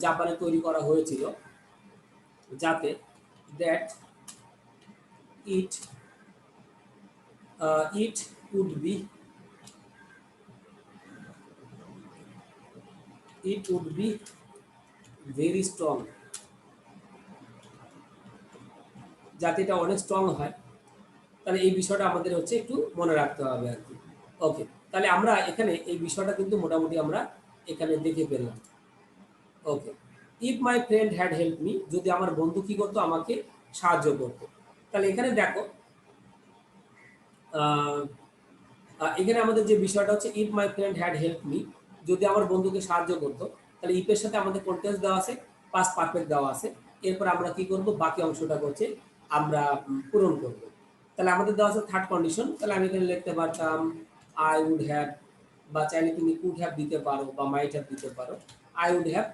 জাপানে তৈরি করা হয়েছিল, যাতে that it it would be very strong, যাতে এটা অনেক স্ট্রং হয়। তাহলে এই বিষয়টা আমাদের হচ্ছে একটু মনে রাখতে হবে আর কি। ওকে, তাহলে আমরা এখানে এই বিষয়টা কিন্তু মোটামুটি আমরা এখানে দেখে পেলাম। Okay, if my friend had help me, যদি আমার বন্ধু কি করতো, আমাকে সাহায্য করতো। তাহলে এখানে দেখো আহ, এখানে আমাদের যে বিষয়টা হচ্ছে if my friend had help me, যদি আমার বন্ধুকে সাহায্য করতো, তাহলে ইফের সাথে আমাদের কন্টেন্স দেওয়া আছে, পাস্ট পারফেক্ট দেওয়া আছে। এরপর আমরা কি করব, বাকি অংশটা হচ্ছে আমরা পূরণ করব। তাহলে আমাদের দেওয়া আছে থার্ড কন্ডিশন, তাহলে আমি এখানে লিখতে পারতাম আই উড হ্যাভ, বা চাইলে তুমি কুড হ্যাভ দিতে পারো বা মাইট হ্যাভ দিতে পারো, আই উড হ্যাভ।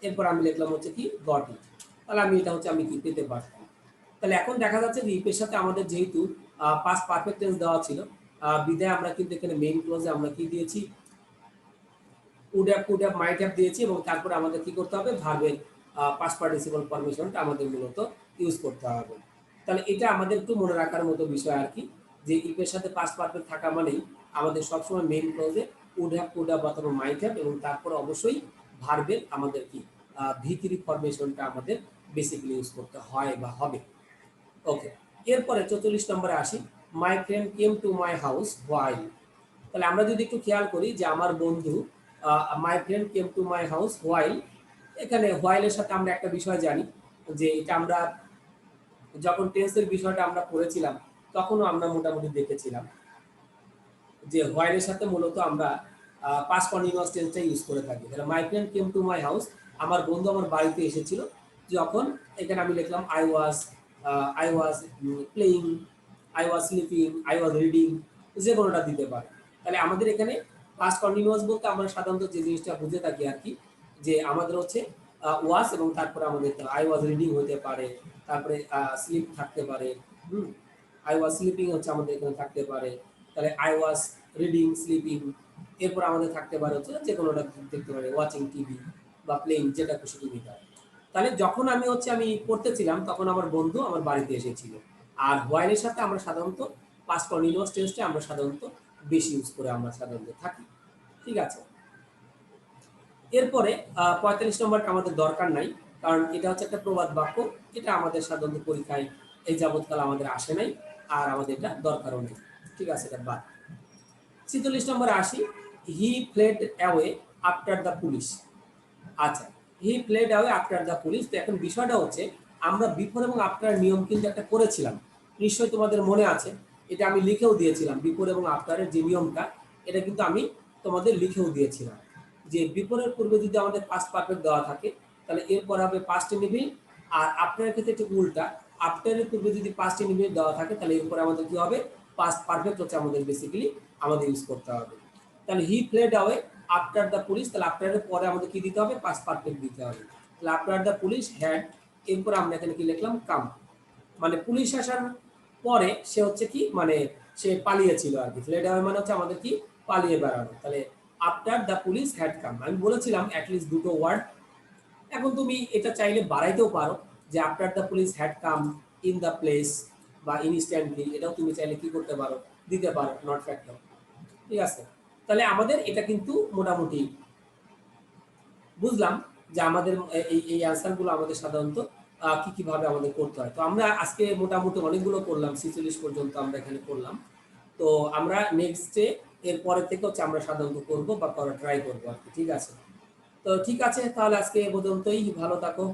এরপর আমি লিখলাম হচ্ছে কি গট ইট, তাহলে আমি এটা হচ্ছে আমি কি পেতে পারতাম। তাহলে এখন দেখা যাচ্ছে যে ইফের সাথে আমাদের যেহেতু পাস্ট পারফেক্ট টেন্স দেওয়া ছিল, বিদায় আমরা কিন্তু এখানে মেইন ক্লোজে আমরা কি দিয়েছি, would have, could have, might have দিয়েছি, এবং তারপরে আমাদের কি করতে হবে, ভার্বের পাস্ট পার্টিসিপল ফরমেশনটা আমাদের মূলত ইউজ করতে হবে। তাহলে এটা আমাদের একটু মনে রাখার মতো বিষয় আর কি, যে ইফের সাথে পাস্ট পারফেক্ট থাকা মানেই আমাদের সবসময় মেইন ক্লোজে উড হ্যাভ, কুড হ্যাভ অথবা মাইট হ্যাভ, এবং তারপরে অবশ্যই ভার্বের আমাদের কি ভি3 ফরমেশনটা আমাদের বেসিক্যালি ইউজ করতে হয় বা হবে। ওকে, এরপরে 44 নম্বরে আসি, my friend came to my house while. তাহলে আমরা যদি একটু খেয়াল করি যে আমার বন্ধু, my friend came to my house while, এখানে হোয়াইলের সাথে আমরা একটা বিষয় জানি, যে এটা আমরা যখন টেন্সের বিষয়টা আমরা পড়েছিলাম তখনও আমরা মোটামুটি দেখেছিলাম যে হোয়াইলের সাথে মূলত আমরা পাস্ট কন্টিনিউয়াস টেন্সটা ইউজ করে থাকি। তাহলে my friend came to my house, আমার বন্ধু আমার বাড়িতে এসেছিল, যখন এখানে আমি লিখলাম I was playing, I was sleeping, I was reading, যে কোনোটা দিতে পারে। তাহলে আমাদের এখানে পাস্ট কন্টিনিউয়াস বলতে আমরা সাধারণত যে জিনিসটা বুঝে থাকি আর কি, যে আমাদের হচ্ছে ওয়াজ এবং তারপরে আমাদের আই ওয়াজ রিডিং হতে পারে, তারপরে স্লিপ থাকতে পারে। হুম, আই ওয়াজ স্লিপিং হচ্ছে আমাদের এখানে থাকতে পারে, তাহলে আই ওয়াজ রিডিং, স্লিপিং, এরপর আমাদের থাকতে পারে হচ্ছে যে কোনোটা দেখতে পারে, ওয়াচিং টিভি বা প্লেইং, যেটা খুশি তুমি দাও। তাহলে যখন আমি হচ্ছে আমি পড়তেছিলাম তখন আমার বন্ধু আমার বাড়িতে এসেছিল। আর হোয়াইলের সাথে আমরা সাধারণত পাস্ট কন্টিনিউয়াস টেন্সটা আমরা সাধারণত বেশি ইউজ করে আমরা সাধারণত থাকি। ঠিক আছে, এরপরে 45 নম্বরটা আমাদের দরকার নাই, কারণ এটা হচ্ছে একটা প্রবাদ বাক্য, এটা আমাদের সাধারণত পরীক্ষায় এই যাবৎকাল আমাদের আসে নাই, আর আমাদের এটা দরকারও নেই। ঠিক আছে, এটা বাদ। 46 নম্বরে আসি, he fled away after the police. আচ্ছা, he fled away after the police. তো এখন বিষয়টা হচ্ছে আমরা বিফোর এবং আফটার নিয়ম কিন্তু একটা করেছিলাম, নিশ্চয়ই তোমাদের মনে আছে, এটা আমি লিখেও দিয়েছিলাম। বিফোর এবং আফটারের যে নিয়মটা, এটা কিন্তু আমি তোমাদের লিখেও দিয়েছিলাম, যে বিফোরের পূর্বে যদি আমাদের পাস্ট পারফেক্ট দেওয়া থাকে তাহলে এরপর হবে পাস্ট ইনডিফিনিট, আর আফটারের ক্ষেত্রে একটু উল্টা, আফটারের পূর্বে যদি পাস্ট ইনডিফিনিট দেওয়া থাকে তাহলে এরপরে আমাদের কি হবে, পাস্ট পারফেক্ট হচ্ছে আমাদের বেসিক্যালি আমাদের ইউজ করতে হবে। তাহলে he played away after the police, তাহলে আফটারের পরে আমাদের কি দিতে হবে, পাস্ট পারফেক্ট দিতে হবে। তাহলে আফটার দ্য পুলিশ হ্যাড, এরপর আমরা এখানে কি লিখলাম, কাম, মানে পুলিশ আসার পরে সে হচ্ছে কি, মানে সে পালিয়েছিল আর কি। ফ্লেড অ্যাওয়ে মানে হচ্ছে আমাদের কি, পালিয়ে বেড়ানো। তাহলে after the police had come, আমি বলেছিলাম অ্যাটলিস্ট দুটো ওয়ার্ড। এখন তুমি এটা চাইলে বাড়াইতেও পারো, যে after the police had come in the place বা ইনস্ট্যান্টলি, এটাও তুমি চাইলে কি করতে পারো, দিতে পারো, নট ফ্যাক্টর। ঠিক আছে, তাহলে আমাদের এটা কিন্তু মোটামুটি বুঝলাম যে আমাদের এই এই অ্যান্সারগুলো আমাদের সাধারণত কি কিভাবে আমাদের করতে হয়। তো আমরা আজকে মোটামুটি অনেকগুলো করলাম, 46 পর্যন্ত আমরা এখানে করলাম। তো আমরা নেক্সটে এর পরে থেকে হচ্ছে আমরা সাধারণত করবো বা করা ট্রাই করবো আর কি। ঠিক আছে। তো ঠিক আছে, তাহলে আজকে এ পর্যন্তই। ভালো থাকো।